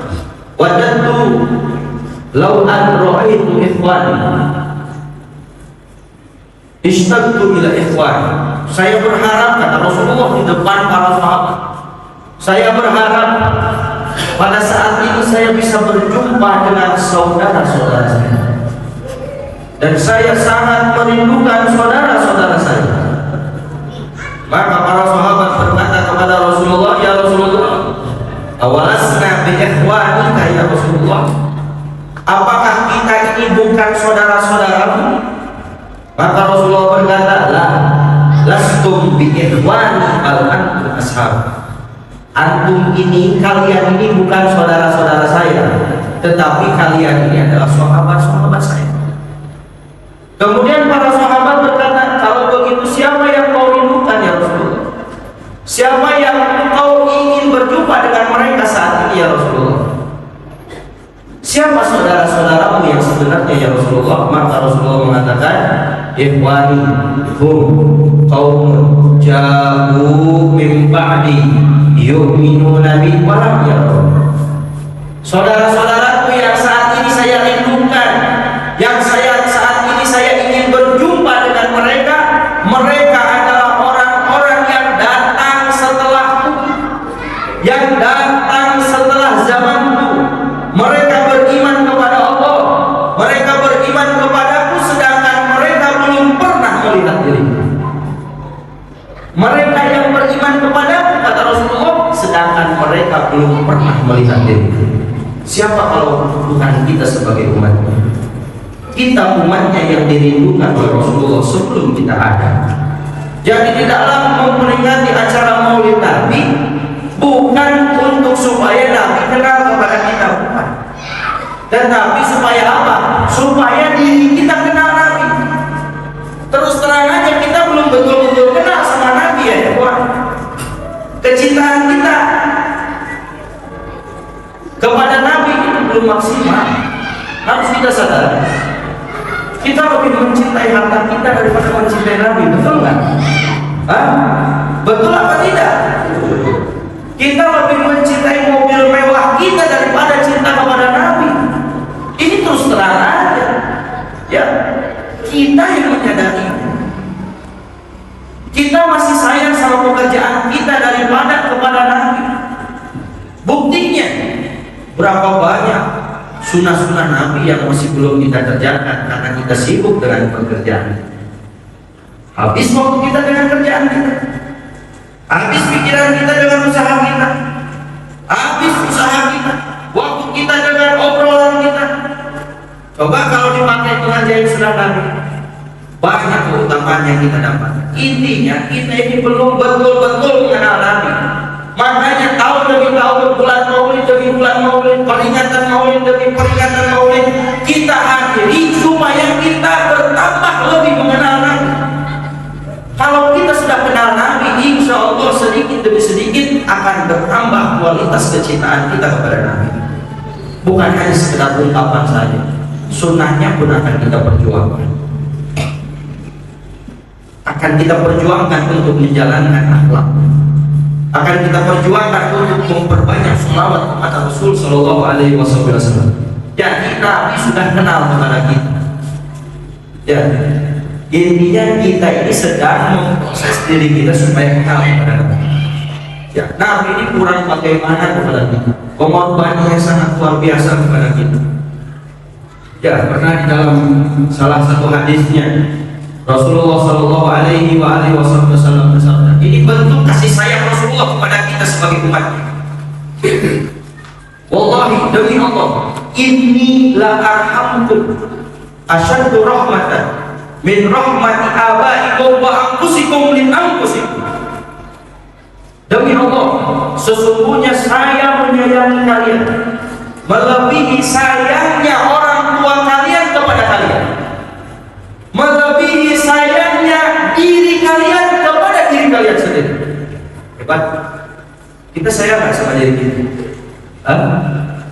"Wadadtu law an ra'aitu ikhwani ishtaqtu ila ikhwani." Saya berharap, kata Rasulullah di depan para sahabat, saya berharap pada saat ini saya bisa berjumpa dengan saudara-saudara saya. Dan saya sangat merindukan saudara-saudara saya. Maka para sahabat berkata kepada Rasulullah, "Ya Rasulullah, awalasna bi ikhwanika ya Rasulullah? Apakah kita ini bukan saudara-saudaramu?" Maka Rasulullah berkata, "La, lastum bi ikhwani bal antum ashab." Antum ini, kalian ini bukan saudara-saudara saya, tetapi kalian ini adalah sahabat-sahabat saya. Kemudian para sahabat berkata, "Kalau begitu siapa yang kau rindukan ya Rasulullah? Siapa yang kau ingin berjumpa dengan mereka saat ini ya Rasulullah? Siapa saudara-saudaramu yang sebenarnya ya Rasulullah?" Maka Rasulullah mengatakan, "Ikhwani hum qaumun ja'u min ba'di yu'minuna bi wa lam yarun." Saudara-saudaraku yang saat ini saya rindukan, yang saat ini saya ingin berjumpa dengan mereka, mereka adalah orang-orang yang datang setelahku, yang datang setelah zamanku. Mereka beriman kepada Allah, mereka beriman kepadaku, sedangkan mereka belum pernah melihat diriku. Mereka yang beriman kepadaku, kata Rasulullah, sedangkan mereka belum pernah melihat diriku. Siapa kalau bukan kita sebagai umatnya? Kita umatnya yang dirindukan oleh Rasulullah sebelum kita ada. Jadi di dalam memperingati acara Maulid Nabi bukan untuk supaya Nabi kenal kepada kita, bukan. Tetapi supaya apa? Supaya diri kita kenal Nabi. Terus terang aja kita belum betul-betul kenal sama Nabi ya, kawan. Kecintaan kita kepada Nabi itu belum maksimal. Harus kita kita sadar, kita lebih mencintai harta kita daripada mencintai Nabi, betul nggak? Betul apa tidak? Kita lebih mencintai mobil mewah kita daripada cinta kepada Nabi. Ini terus terang aja, ya. Kita yang menyadari, kita masih sayang sama pekerjaan kita daripada kepada Nabi. Buktinya, berapa banyak sunnah-sunnah Nabi yang masih belum kita kerjakan karena kita sibuk dengan pekerjaan. Habis waktu kita dengan kerjaan kita, habis pikiran kita dengan usaha kita, habis usaha kita, waktu kita dengan obrolan kita. Coba kalau dipakai pengajian sunnah Nabi, banyak keutamaan yang kita dapat. Intinya kita ini belum betul-betul mengenal Nabi. Makanya tahun demi tahun, bulan Maulid demi bulan Maulid, peringatan Maulid demi peringatan Maulid kita hadiri supaya kita bertambah lebih mengenal Nabi. Kalau kita sudah kenal Nabi, insya Allah sedikit demi sedikit akan bertambah kualitas kecintaan kita kepada Nabi. Bukan hanya sekedar ungkapan saja, sunnahnya pun akan kita perjuangkan. Akan kita perjuangkan untuk menjalankan akhlak. Akan kita perjuangkan untuk memperbanyak sholawat kepada Rasul Shallallahu Alaihi Wasallam. Jadi Nabi sudah kenal kepada kita. Ya, intinya kita ini sedang memproses diri kita supaya kenal kepada Nabi. Ya, Nabi ini kurang bagaimana kepada kita. Pengorbanannya sangat luar biasa kepada kita. Ya, pernah di dalam salah satu hadisnya Rasulullah Shallallahu Alaihi Wasallam bersabda, ini bentuk kasih sayang Rasulullah kepada kita sebagai umatnya. Wallahi demi Allah, inni la arhamkum asyaddu rahmatan min rahmati abaikum wa anfusikum min anfusikum. Demi Allah, sesungguhnya saya menyayangi kalian melebihi sayangnya orang tua kalian kepada kalian, melebihi sayangnya diri kalian kepada diri kalian sendiri. Hebat. Kita sayang nggak sama diri kita?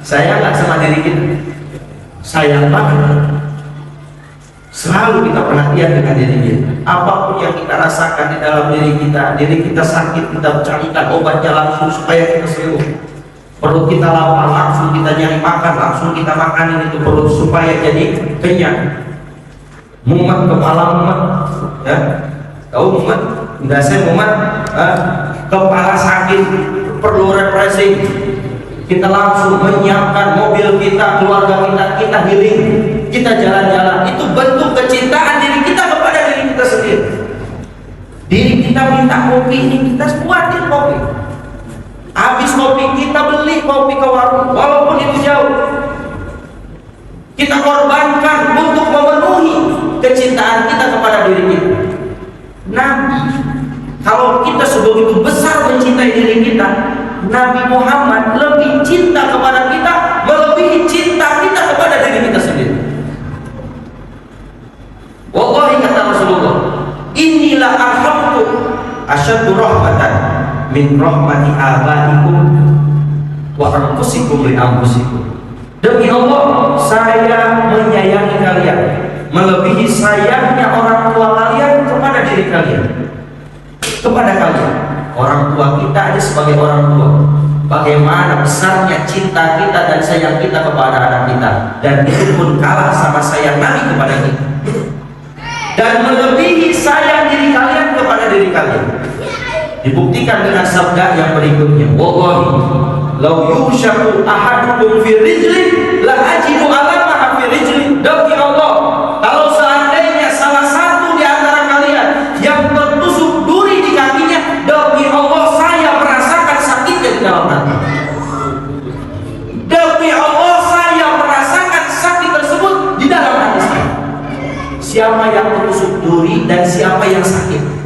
Sayang nggak sama diri kita? Sayang banget. Selalu kita perhatian dengan diri kita. Apapun yang kita rasakan di dalam diri kita sakit, kita carikan obatnya langsung supaya kita sembuh. Perut kita lapar, langsung kita nyari makan, langsung kita makanin itu perut supaya jadi kenyang. Mumet, kepala mumet, ya, tahu mumet? Enggak, saya mumet, kepala sakit, perlu refreshing. Kita langsung menyiapkan mobil kita, keluarga kita healing, kita jalan-jalan. Itu bentuk kecintaan diri kita kepada diri kita sendiri. Diri kita minta kopi, ini kita buatin kopi. Habis kopi kita beli kopi ke warung, walaupun itu jauh. Kita korbankan untuk memenuhi kecintaan kita kepada diri kita. Nabi, kalau kita sebegitu besar mencintai diri kita, Nabi Muhammad lebih cinta kepada kita melebihi cinta kita kepada diri kita sendiri. Wallahi kata Rasulullah, inilah arhamtu asyaddu rahmatan min rahmati abaikum wa anfusikum li anfusikum. Demi Allah, saya menyayangi kalian melebihi sayangnya orang tua kalian kepada diri kalian. Kepada kalian, orang tua kita ada sebagai orang tua. Bagaimana besarnya cinta kita dan sayang kita kepada anak kita, dan itu pun kalah sama sayang Nabi kepada kita. Dan melebihi sayang diri kalian kepada diri kalian. Dibuktikan dengan sabda yang berikutnya. Wallahi, law yushaku ahadukum fi rijlin la ajidu alamaha fi rijlin. Demi Allah, kalau seandainya salah satu di antara kalian yang tertusuk duri di kakinya, demi Allah saya merasakan sakitnya di dalam hati. Demi Allah saya merasakan sakit tersebut di dalam hati saya. Siapa yang tertusuk duri dan siapa yang sakit?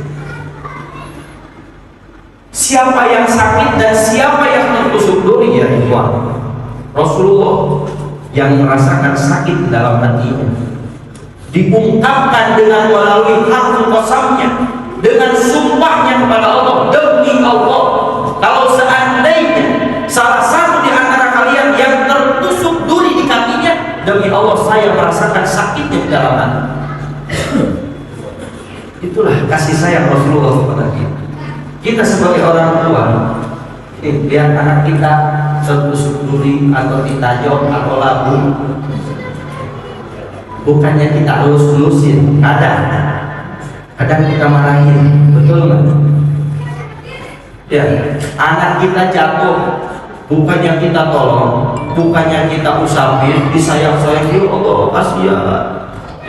Siapa yang sakit dan siapa yang tertusuk duri, ya ikhwan? Rasulullah yang merasakan sakit di dalam hatinya. Diungkapkan dengan melalui harful qasamnya, dengan sumpahnya kepada Allah, demi Allah, kalau seandainya salah satu di antara kalian yang tertusuk duri di kakinya, demi Allah saya merasakan sakitnya di dalam hati. Itulah kasih sayang Rasulullah kepada kita. Kita sebagai orang tua, lihat anak kita suturi atau ditajok atau labu, bukannya kita lulus-lulusin, kadang kita marahin, betul nggak? Ya, anak kita jatuh, bukannya kita tolong, bukannya kita usapin, disayang-sayang, ya Allah kasihan.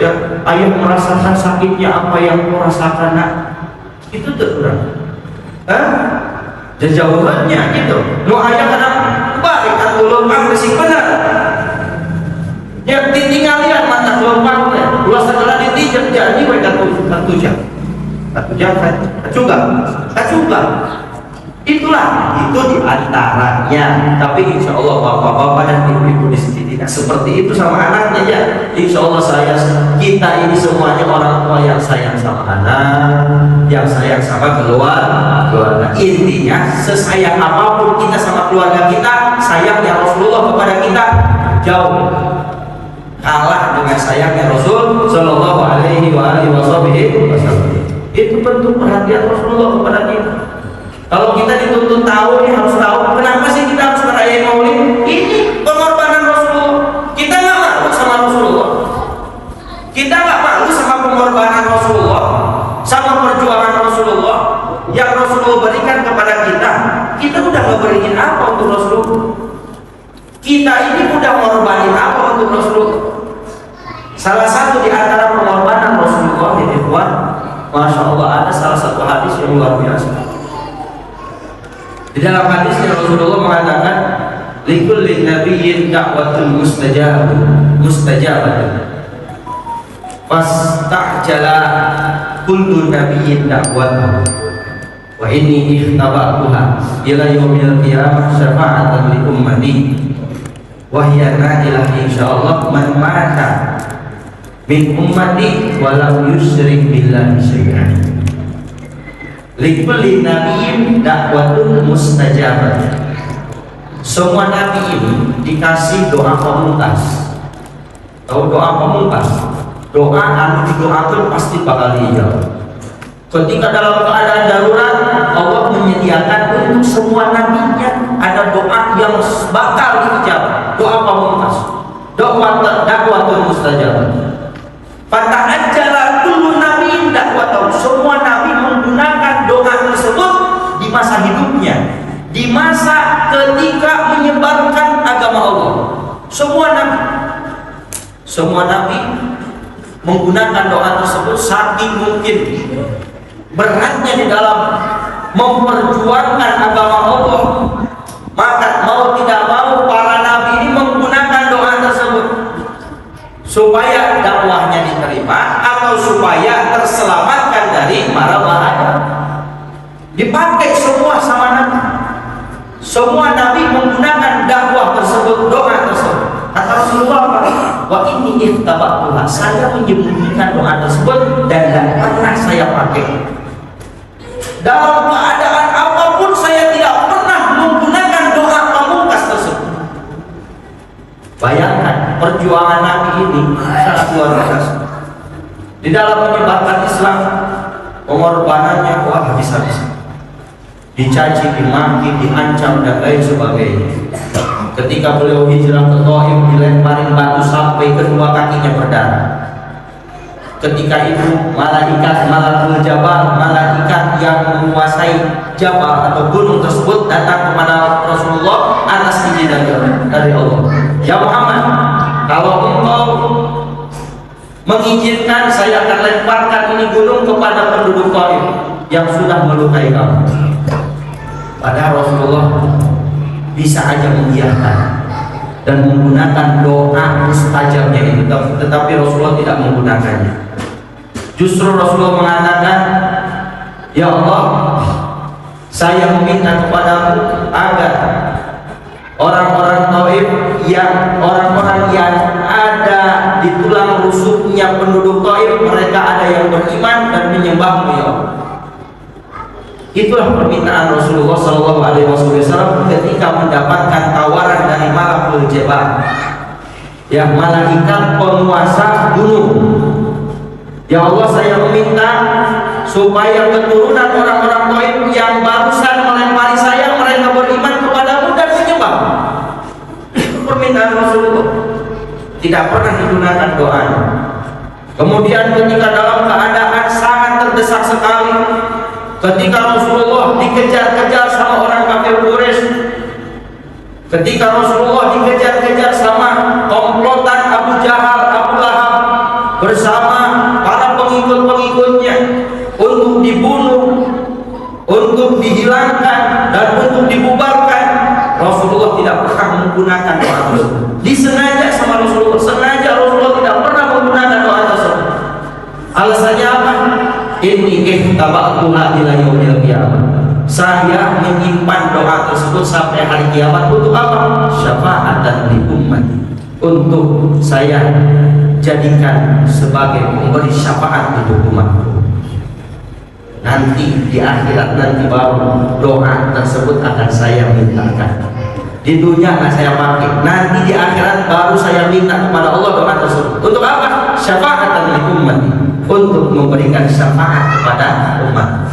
Ya, ayah merasakan sakitnya apa yang kau rasakan, nak. Itu terkurang. Jauhannya gitu. Lu ayah kadang balik kan gelombang bersih benar. Ya tinggal lihat mata gelombang teh. Ulah segala ditijak jadi we katu jam juga. Itulah itu diantaranya. Tapi insya Allah bapak-bapak dan ibu-ibu di sini tidak seperti itu sama anaknya ya. Insya Allah kita ini semuanya orang tua yang sayang sama anak, yang sayang sama keluarga. Intinya sesayang apapun kita sama keluarga kita, sayangnya Rasulullah kepada kita jauh kalah dengan sayangnya Rasul Shallallahu Alaihi Wasallam. Itu bentuk perhatian Rasulullah kepada kita. Kalau kita dituntut tahu, nih harus tahu kenapa sih kita harus merayakan Maulid. Ini pengorbanan Rasulullah. Kita nggak malu sama Rasulullah. Kita nggak malu sama pengorbanan Rasulullah, sama perjuangan Rasulullah yang Rasulullah berikan kepada kita. Kita udah ngeberikan apa untuk Rasulullah? Kita ini udah mengorbanin apa untuk Rasulullah? Salah satu di antara pengorbanan Rasulullah ini, Masya Allah, ada salah satu hadis yang luar biasa. Di dalam hadisnya Rasulullah mengatakan, likulli nabiyyin da'watun mustajabah. Fasta'jala kullu nabiyyin da'watahu. Wa inni ikhtaba'tuha ila yaumil qiyamah syafa'atan li ummati. Wa hiya na'ilah insyaallah man mata min ummati wa lam yusyrik billahi syai'an. Likulli nabiyyin da'watun mustajabah. Semua nabi ini dikasih doa pamungkas. Tahu doa pamungkas? Doa anu didoakan pasti bakal dijawab. Ketika dalam keadaan darurat, Allah menyediakan untuk semua nabinya ada doa yang bakal dijawab. Doa pamungkas. Da'watun mustajabah. Fata'ajjala kullu nabiyyin da'watahu. Semua nabi menggunakan doa tersebut di masa hidupnya, di masa ketika menyebarkan agama Allah. Semua nabi menggunakan doa tersebut. Saking mungkin beratnya di dalam memperjuangkan agama Allah, maka mau tidak mau para nabi ini menggunakan doa tersebut supaya dakwahnya diterima atau supaya terselamatkan dari mara bahaya. Dipakai semua sama nabi. Semua nabi menggunakan dakwah tersebut, doa tersebut. Kata Rasulullah, wa inni ikhtaba'tuha, saya menyembunyikan doa tersebut dan tidak pernah saya pakai. Dalam keadaan apapun saya tidak pernah menggunakan doa pamungkas tersebut. Bayangkan perjuangan nabi ini sangat luar biasa. Di dalam menyebarkan Islam, pengorbanannya habis-habisan. Dicaci, dimaki, diancam dan lain sebagainya. Ketika beliau hijrah ke Thaif, dilemparin batu sampai kedua kakinya berdarah. Ketika itu malakul jabal, malaikat yang menguasai jabal atau gunung tersebut datang kepada Rasulullah atas izin dari Allah. Ya Muhammad, kalau engkau mengizinkan, saya akan lemparkan ini gunung kepada penduduk Thaif yang sudah melukai kamu. Padahal Rasulullah bisa aja mengiyakan dan menggunakan doa mustajabnya itu, tetapi Rasulullah tidak menggunakannya. Justru Rasulullah mengatakan, ya Allah, saya meminta kepadamu agar orang-orang Thaif orang-orang yang ada di tulang rusuknya penduduk Thaif, mereka ada yang beriman dan menyembahmu ya Allah. Itulah permintaan Rasulullah SAW ketika mendapatkan tawaran dari malakul jabal. ya malaikat penguasa gunung. Ya Allah, saya meminta supaya keturunan orang-orang Taif yang barusan melempari saya, mereka beriman kepadamu dan menyembah. Itu permintaan Rasulullah, tidak pernah digunakan doa. Kemudian ketika dalam keadaan sangat terdesak sekali, ketika Rasulullah dikejar-kejar sama orang kafir Quraisy, ketika Rasulullah dikejar-kejar sama komplotan Abu Jahal, Abu Lahab bersama para pengikut-pengikutnya untuk dibunuh, untuk dihilangkan dan untuk dibubarkan, Rasulullah tidak pernah menggunakan doa tersebut. Disengaja sama Rasulullah, sengaja Rasulullah tidak pernah menggunakan doa tersebut. Alasannya apa? Inni ihtaba'tuha ila yaumil qiyamah. Saya menyimpan doa tersebut sampai hari kiamat. Untuk apa? Syafa'atan li ummati. Untuk saya jadikan sebagai pemberi syafaat untuk umatku. Nanti di akhirat nanti baru doa tersebut akan saya mintakan. Di dunia akan saya pakai. Nanti di akhirat baru saya minta kepada Allah doa tersebut. Untuk apa? Syafa'atan li ummati. Untuk memberikan syafaat kepada umat.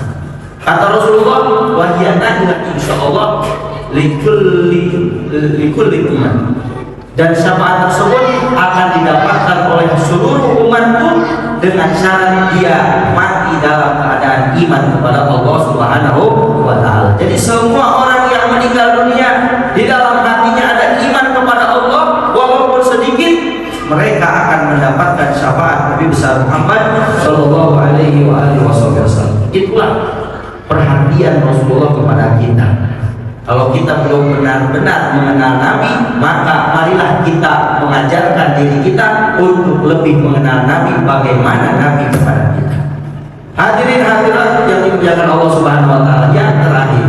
Kata Rasulullah, wahiyana insyaallah likulli umat. Dan syafaat tersebut akan didapatkan oleh seluruh umatku dengan syarat dia mati dalam keadaan iman kepada Allah Subhanahu wa taala. Jadi semua orang yang meninggal dunia di dalam hatinya ada iman kepada Allah walaupun sedikit, mereka akan mendapatkan syafaat Nabi besar Muhammad sallallahu alaihi wasallam. Itulah perhatian Rasulullah kepada kita. Kalau kita belum benar-benar mengenal Nabi, maka marilah kita mengajarkan diri kita untuk lebih mengenal Nabi, bagaimana Nabi kepada kita. Hadirin hadirat yang dimuliakan Allah Subhanahu wa taala, yang terakhir,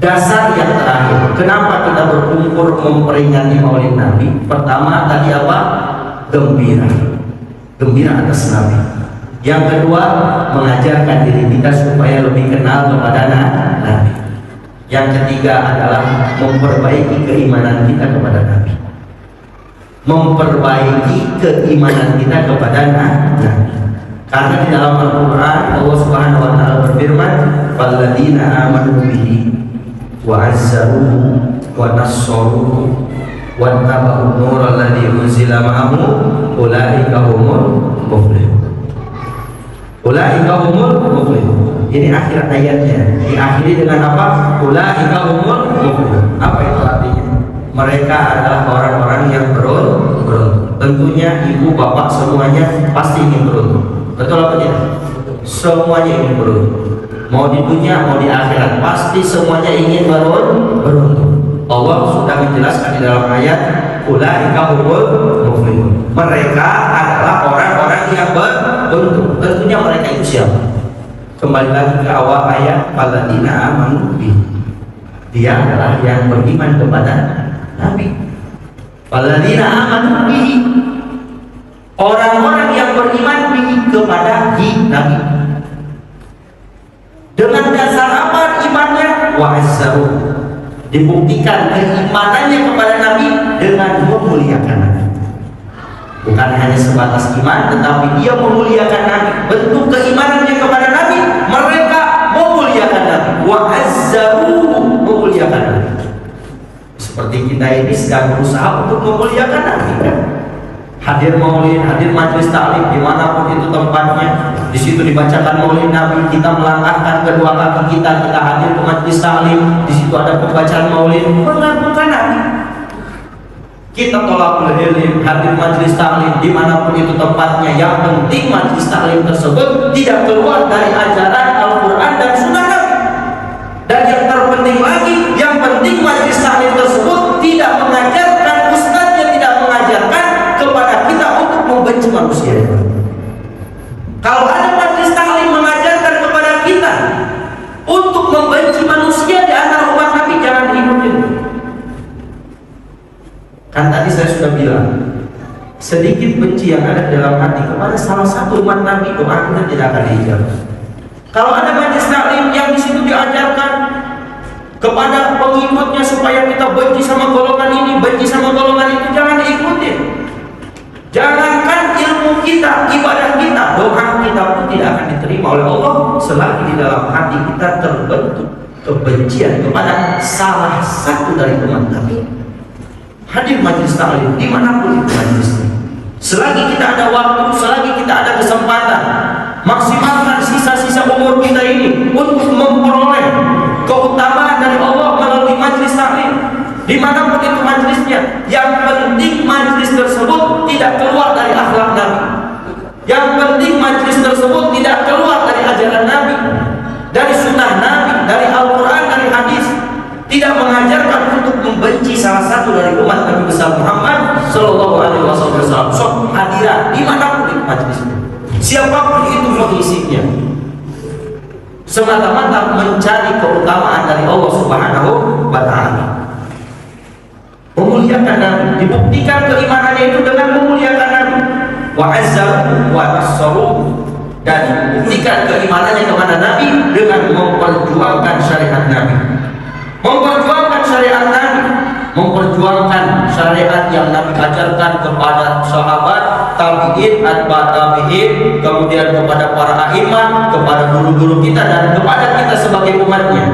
dasar yang terakhir, kenapa kita berkumpul memperingati Maulid Nabi? Pertama tadi apa? Gembira. Gembira atas Nabi. Yang kedua, mengajarkan diri kita supaya lebih kenal kepada Nabi. Yang ketiga adalah memperbaiki keimanan kita kepada Nabi. Memperbaiki keimanan kita kepada Nabi. Karena di dalam Al-Quran Allah Subhanahu wa taala berfirman, "Walladzina amanu bihi wa azzaruhu wa nassaruhu wa tabau nural ladzi unzila ma'ahu ulaika humul muflihun." Ulaika humul muflihun. Ini akhir ayatnya. Diakhiri dengan apa? Ulaika humul muflihun. Apa itu artinya? Mereka adalah orang-orang yang beruntung. Tentunya ibu bapak semuanya pasti ingin beruntung. Betul apa tidak? Semuanya ingin beruntung. Mau di dunia, mau di akhirat, pasti semuanya ingin beruntung. Allah sudah menjelaskan di dalam ayat ulaika humul muflihun. Mereka adalah orang-orang yang beruntung. Tentunya mereka itu siapa? Kembali lagi ke awal ayat, alladzina amanu bihi. Dia adalah yang beriman kepada Nabi. Alladzina amanu bihi. Orang-orang yang beriman bihi kepada Nabi. Dengan dasar apa imannya? Wa azzaru. Dibuktikan keimanannya kepada Nabi dengan memuliakan Nabi. Bukan hanya sebatas iman, tetapi dia memuliakan Nabi. Bentuk keimanannya kepada Nabi, mereka memuliakan Nabi. Wa azzaru, memuliakan Nabi. Seperti kita ini sedang berusaha untuk memuliakan Nabi, kan? Hadir maulid, hadir majelis taklim dimanapun itu tempatnya, di situ dibacakan maulid Nabi, kita melangkahkan kedua kaki kita hadir ke majelis taklim, di situ ada pembacaan maulid, mengagungkan Nabi. Kita tolak ilm, hadir majelis taklim dimanapun itu tempatnya, yang penting majelis taklim tersebut tidak keluar dari ajaran Al-Quran dan Sunnah Nabi. Dan yang terpenting lagi, yang penting majelis taklim tersebut tidak mengajarkan, ustadznya tidak mengajarkan kepada kita untuk membenci manusia. Kalau ada majelis taklim mengajarkan kepada kita untuk membenci manusia di antara umat Nabi, jangan diikutin. Kan tadi saya sudah bilang, sedikit benci yang ada di dalam hati kepada salah satu umat Nabi, doa kita tidak akan diijabah. Kalau ada majelis taklim yang di situ diajarkan kepada pengikutnya supaya kita benci sama golongan ini, benci sama golongan itu, jangan diikuti. Jangankan ilmu kita, ibadah kita, doa kita pun tidak akan diterima oleh Allah selagi di dalam hati kita terbentuk kebencian kepada salah satu dari umat Nabi. Hadir majelis taklim dimanapun itu majelisnya, selagi kita ada waktu, selagi kita ada kesempatan, maksimalkan sisa-sisa umur kita ini untuk memperoleh keutamaan dari Allah melalui majelis taklim. Dimanapun itu majelisnya, yang penting majelis tersebut tidak keluar dari akhlak Nabi, yang penting majelis tersebut tidak keluar dari ajaran Nabi, dari sunnah Nabi, dari Al-Quran, dari hadis, tidak mengajarkan untuk membenci salah satu dari umat Nabi besar Muhammad Sallallahu Alaihi Wasallam. So, hadirat dimanapun itu majelisnya, siapapun itu mengisinya, semata-mata mencari keutamaan dari Allah Subhanahu wa Ta'ala. Memuliakan Nabi, dibuktikan keimanannya itu dengan memuliakan Nabi. Wa azzaru wa nassaru, dan dibuktikan keimanannya kepada Nabi dengan memperjuangkan syariat Nabi, memperjuangkan syariat Nabi, memperjuangkan syariat yang Nabi ajarkan kepada sahabat, tabi'in, atba tabi'in, kemudian kepada para a'imah, kepada guru-guru kita, dan kepada kita sebagai umatnya.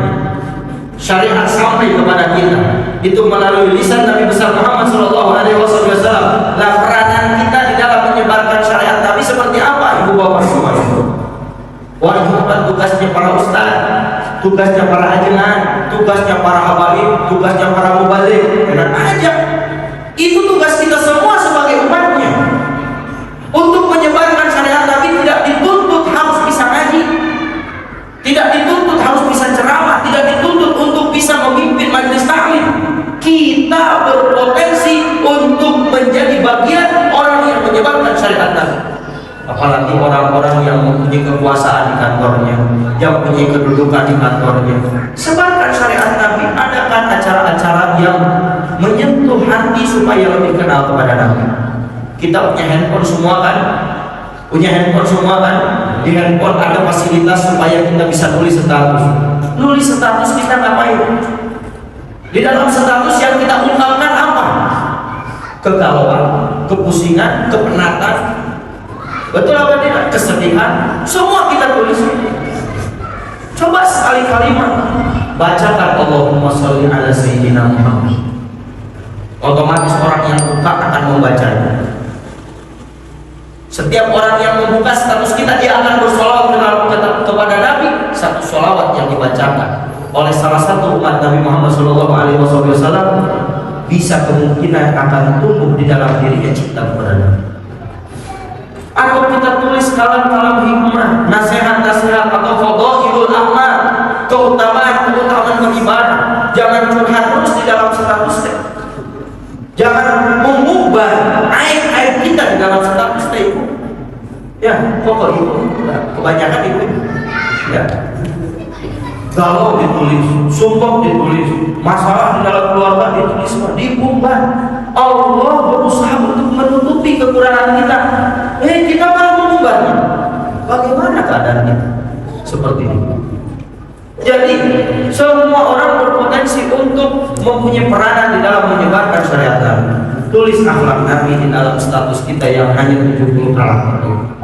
Syariat sampai kepada kita itu melalui lisan Nabi besar Muhammad Sallallahu Alaihi Wasallam. Nah, peranan kita di dalam menyebarkan syariat Nabi seperti apa, ibu bapak semuanya? Wajibkan tugasnya para ustaz, tugasnya para ajengan, tugasnya para habaib, tugasnya para mubalik, dan ajak. Itu tugas kita semua sebagai umatnya. Untuk menyebarkan syariat Nabi tidak dituntut harus bisa ngaji, tidak dituntut harus bisa ceramah, tidak dituntut untuk bisa memimpin majelis taklim. Kita berpotensi untuk menjadi bagian orang yang menyebarkan syariat Nabi. Apalagi orang-orang yang mempunyai kekuasaan di kantornya, yang mempunyai kedudukan di kantornya. Sebarkan syariat Nabi, adakan acara-acara yang menyentuh hati supaya lebih kenal kepada Nabi. Kita punya handphone semua kan? Punya handphone semua kan? Di handphone ada fasilitas supaya kita bisa nulis status. Nulis status kita ngapain? Di dalam status yang kita ungkapkan apa? Kegalauan, kepusingan, kepenatan, betul apa tidak? Kesedihan, semua kita tulis. Coba sekali kalimat bacakan Allahumma sholli ala sayyidina Muhammad. Otomatis orang yang buka akan membacanya. Setiap orang yang membuka status kita, dia akan bersolawat kepada Nabi. Satu solawat yang dibacakan oleh salah satu umat Nabi Muhammad SAW bisa kemungkinan akan tumbuh di dalam dirinya cinta kepada Nabi. Atau kita tulis kalam-kalam hikmah, nasihat-nasihat, atau fadhailul amal, keutamaan beribadah. Jangan curhat terus di dalam status. Jangan mengubah aib-aib kita di dalam status itu. Ya, pokok itu kebanyakan itu. Ya. Galau ditulis, sumpah ditulis, masalah di dalam keluarga ditulis, dibumbah. Allah berusaha untuk menutupi kekurangan kita. Kita malah mengubahnya. Bagaimana keadaan kita? Seperti ini. Jadi semua orang berpotensi untuk mempunyai peranan di dalam menyebarkan syariat Nabi. Tulis akhlak Nabi di dalam status kita yang hanya 70 halaman.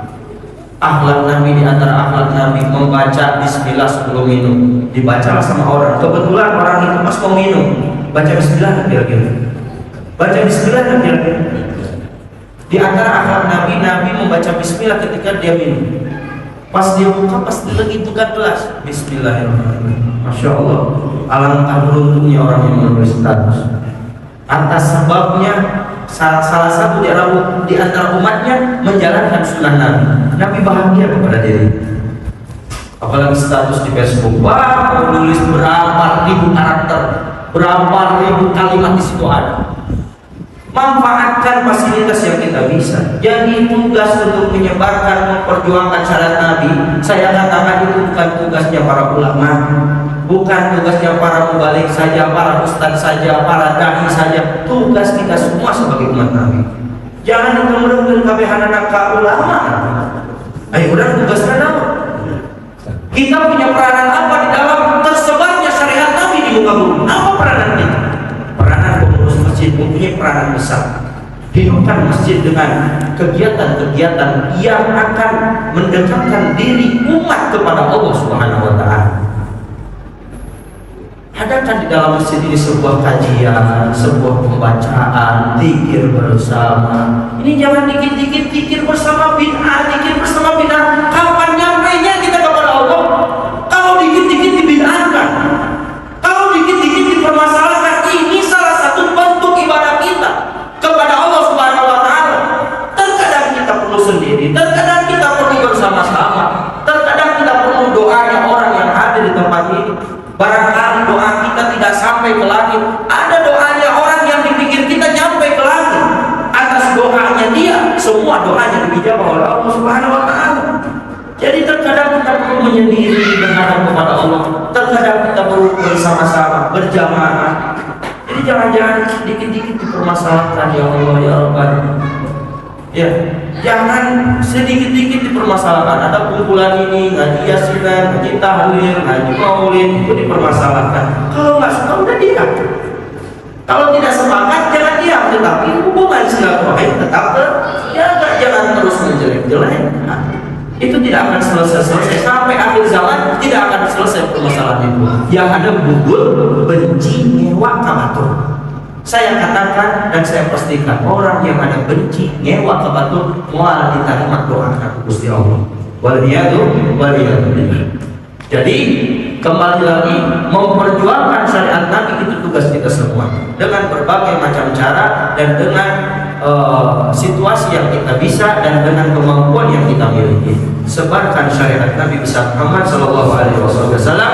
Akhlak Nabi, di antara akhlak Nabi membaca bismillah sebelum minum. Dibaca sama orang. Kebetulan orang itu pas mau minum, baca bismillah kira-kira. Baca bismillah kira-kira. Di antara akhlak Nabi, Nabi membaca bismillah ketika dia minum. Pas dia buka, pas dia lagi tukar gelas, bismillahirrahmanirrahim. Masya Allah, alangkah beruntungnya orang yang menulis status. Atas sebabnya salah satu di antara umatnya menjalankan sunnah Nabi. Nabi bahagia kepada diri. Apalagi status di Facebook, wah, menulis berapa ribu karakter, berapa ribu kalimat di situ ada. Manfaatkan fasilitas yang kita bisa. Jadi tugas untuk menyebarkan, memperjuangkan syariat Nabi, saya katakan itu bukan tugasnya para ulama, bukan tugasnya para mubalik saja, para ustadz saja, para dai saja. Tugas kita semua sebagai umat Nabi. Jangan dikemudian kabehan anak ulama. Ayo udah tugasnya apa? Kita punya peranan apa di dalam tersebarnya syariat Nabi di muka imamul. Apa peranan kita? Peranan pengurus masjid mempunyai peranan besar. Hidupkan masjid dengan kegiatan-kegiatan yang akan mendekatkan diri umat kepada Allah Subhanahu wa Ta'ala. Adakan di dalam masjid ini sebuah kajian, sebuah pembacaan, zikir bersama. Ini jangan dikit-dikit zikir bersama bid'ah, zikir bersama bid'ah. Kapan nyampainya kita kepada Allah? Kalau dikit-dikit dibid'ahkan, kalau dikit-dikit dipermasalahkan, ini salah satu bentuk ibadah kita kepada Allah Subhanahu wa Ta'ala. Terkadang kita perlu sendiri, terkadang kita perlu bersama-sama, terkadang kita perlu doanya orang yang ada di tempat ini. Barangkali doa kita tidak sampai ke langit, ada doanya orang yang dipikir kita nyampe ke langit. Atas doanya dia, semua doanya dijawab oleh Allah Subhanahu wa Ta'ala. Jadi terkadang kita perlu menyendiri menghadap kepada Allah, terkadang kita perlu bersama-sama, berjamaah. Jadi jangan-jangan dikit-dikit dipermasalahkan, ya Allah, ya Rabbana. Ya, jangan sedikit-dikit dipermasalahkan. Ada kumpulan ini ngaji yasinan, ngaji tahlil, ngaji maulid, itu dipermasalahkan. Kalau nggak suka udah diam. Kalau tidak sepakat jangan diam, tetapi hubungan silaturahim tetap terjaga. Jangan terus menjelek-jelek. Nah, itu tidak akan selesai sampai akhir zaman. Tidak akan selesai permasalahan itu. Yang ada bubur, benci, nyewa, kamatur. Saya katakan dan saya pastikan orang yang ada benci, nyewa, kebatul, mual diterima doa Gusti Allah. Waliyadu. Jadi kembali lagi memperjuangkan syariat Nabi itu tugas kita semua dengan berbagai macam cara dan dengan situasi yang kita bisa dan dengan kemampuan yang kita miliki. Sebarkan syariat Nabi besar Muhammad Sallallahu Alaihi Wasallam,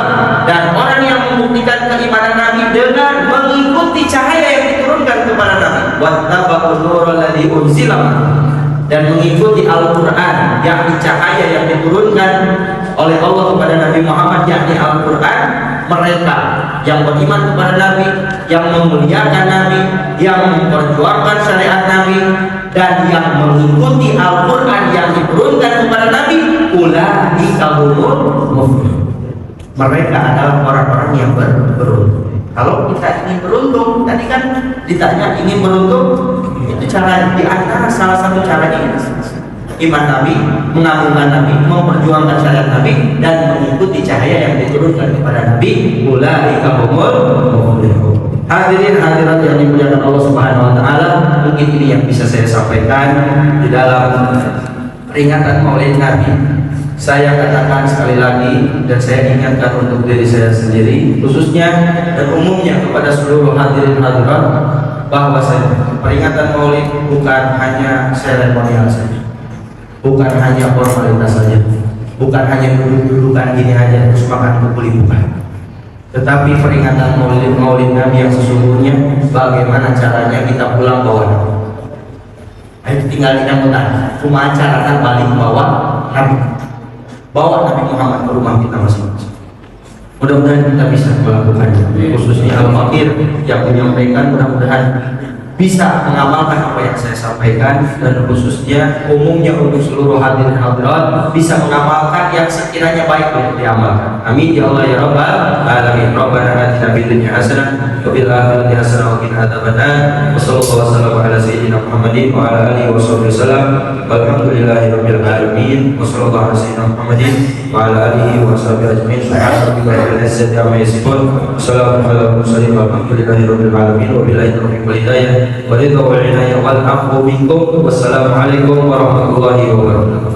dan orang yang membuktikan keimanan Nabi dengan mengikuti cahaya yang diturunkan kepada Nabi, wattaba'un nurul ladzi unzila, dan mengikuti Al-Quran, yakni cahaya yang diturunkan oleh Allah kepada Nabi Muhammad, yakni Al-Quran. Mereka yang beriman kepada Nabi, yang memuliakan Nabi, yang memperjuangkan syariat Nabi, dan yang mengikuti Al-Quran yang diturunkan kepada Nabi, ulaika humul muflihun. Mereka adalah orang-orang yang beruntung. Kalau kita ingin beruntung, tadi kan ditanya ingin beruntung, itu cara di antara salah satu caranya iman Nabi, mengagungkan Nabi, memperjuangkan syariat Nabi, dan mengikuti cahaya yang diturunkan kepada Nabi. Ulaika humul muflihun. Hadirin hadirat yang dimuliakan Allah Subhanahu wa Ta'ala, mungkin ini yang bisa saya sampaikan di dalam peringatan Maulid Nabi. Saya katakan sekali lagi dan saya ingatkan untuk diri saya sendiri khususnya dan umumnya kepada seluruh hadirin hadirat, bahwa peringatan Maulid bukan hanya seremonial saja, bukan hanya formalitas saja, bukan hanya duduk-dudukan gini aja terus makan kebuli, bukan. Tetapi peringatan Maulid Nabi yang sesungguhnya, bagaimana caranya kita pulang bawa Nabi. Ayo tinggal di nyambutan, cuma acara balik bawa Nabi, bawa Nabi Muhammad ke rumah kita masing-masing. Mudah-mudahan kita bisa melakukannya, khususnya Al-Fakir yang menyampaikan, mudah-mudahan bisa mengamalkan apa yang saya sampaikan, dan khususnya umumnya untuk seluruh hadirin hadirat bisa mengamalkan yang sekiranya baik untuk diamalkan. Amin ya Allah ya Rabbal alamin. Rabbana atina fid dunya hasanah wa fil akhirati hasanah wa qina adzabannar. Wa sallallahu wasallam ala sayyidina Muhammadin wa ala alihi washabbihi wasallam. Walhamdulillahirabbil alamin. Wa sallallahu ala sayyidina Muhammadin wa ala alihi washabbihi ajmain. Subhana rabbika rabbil izzati amma yasifun. Wassalamu ala mursalin walhamdulillahirabbil alamin. Wa billahi taufiq wal hidayah. Wassalamualaikum warahmatullahi wabarakatuh.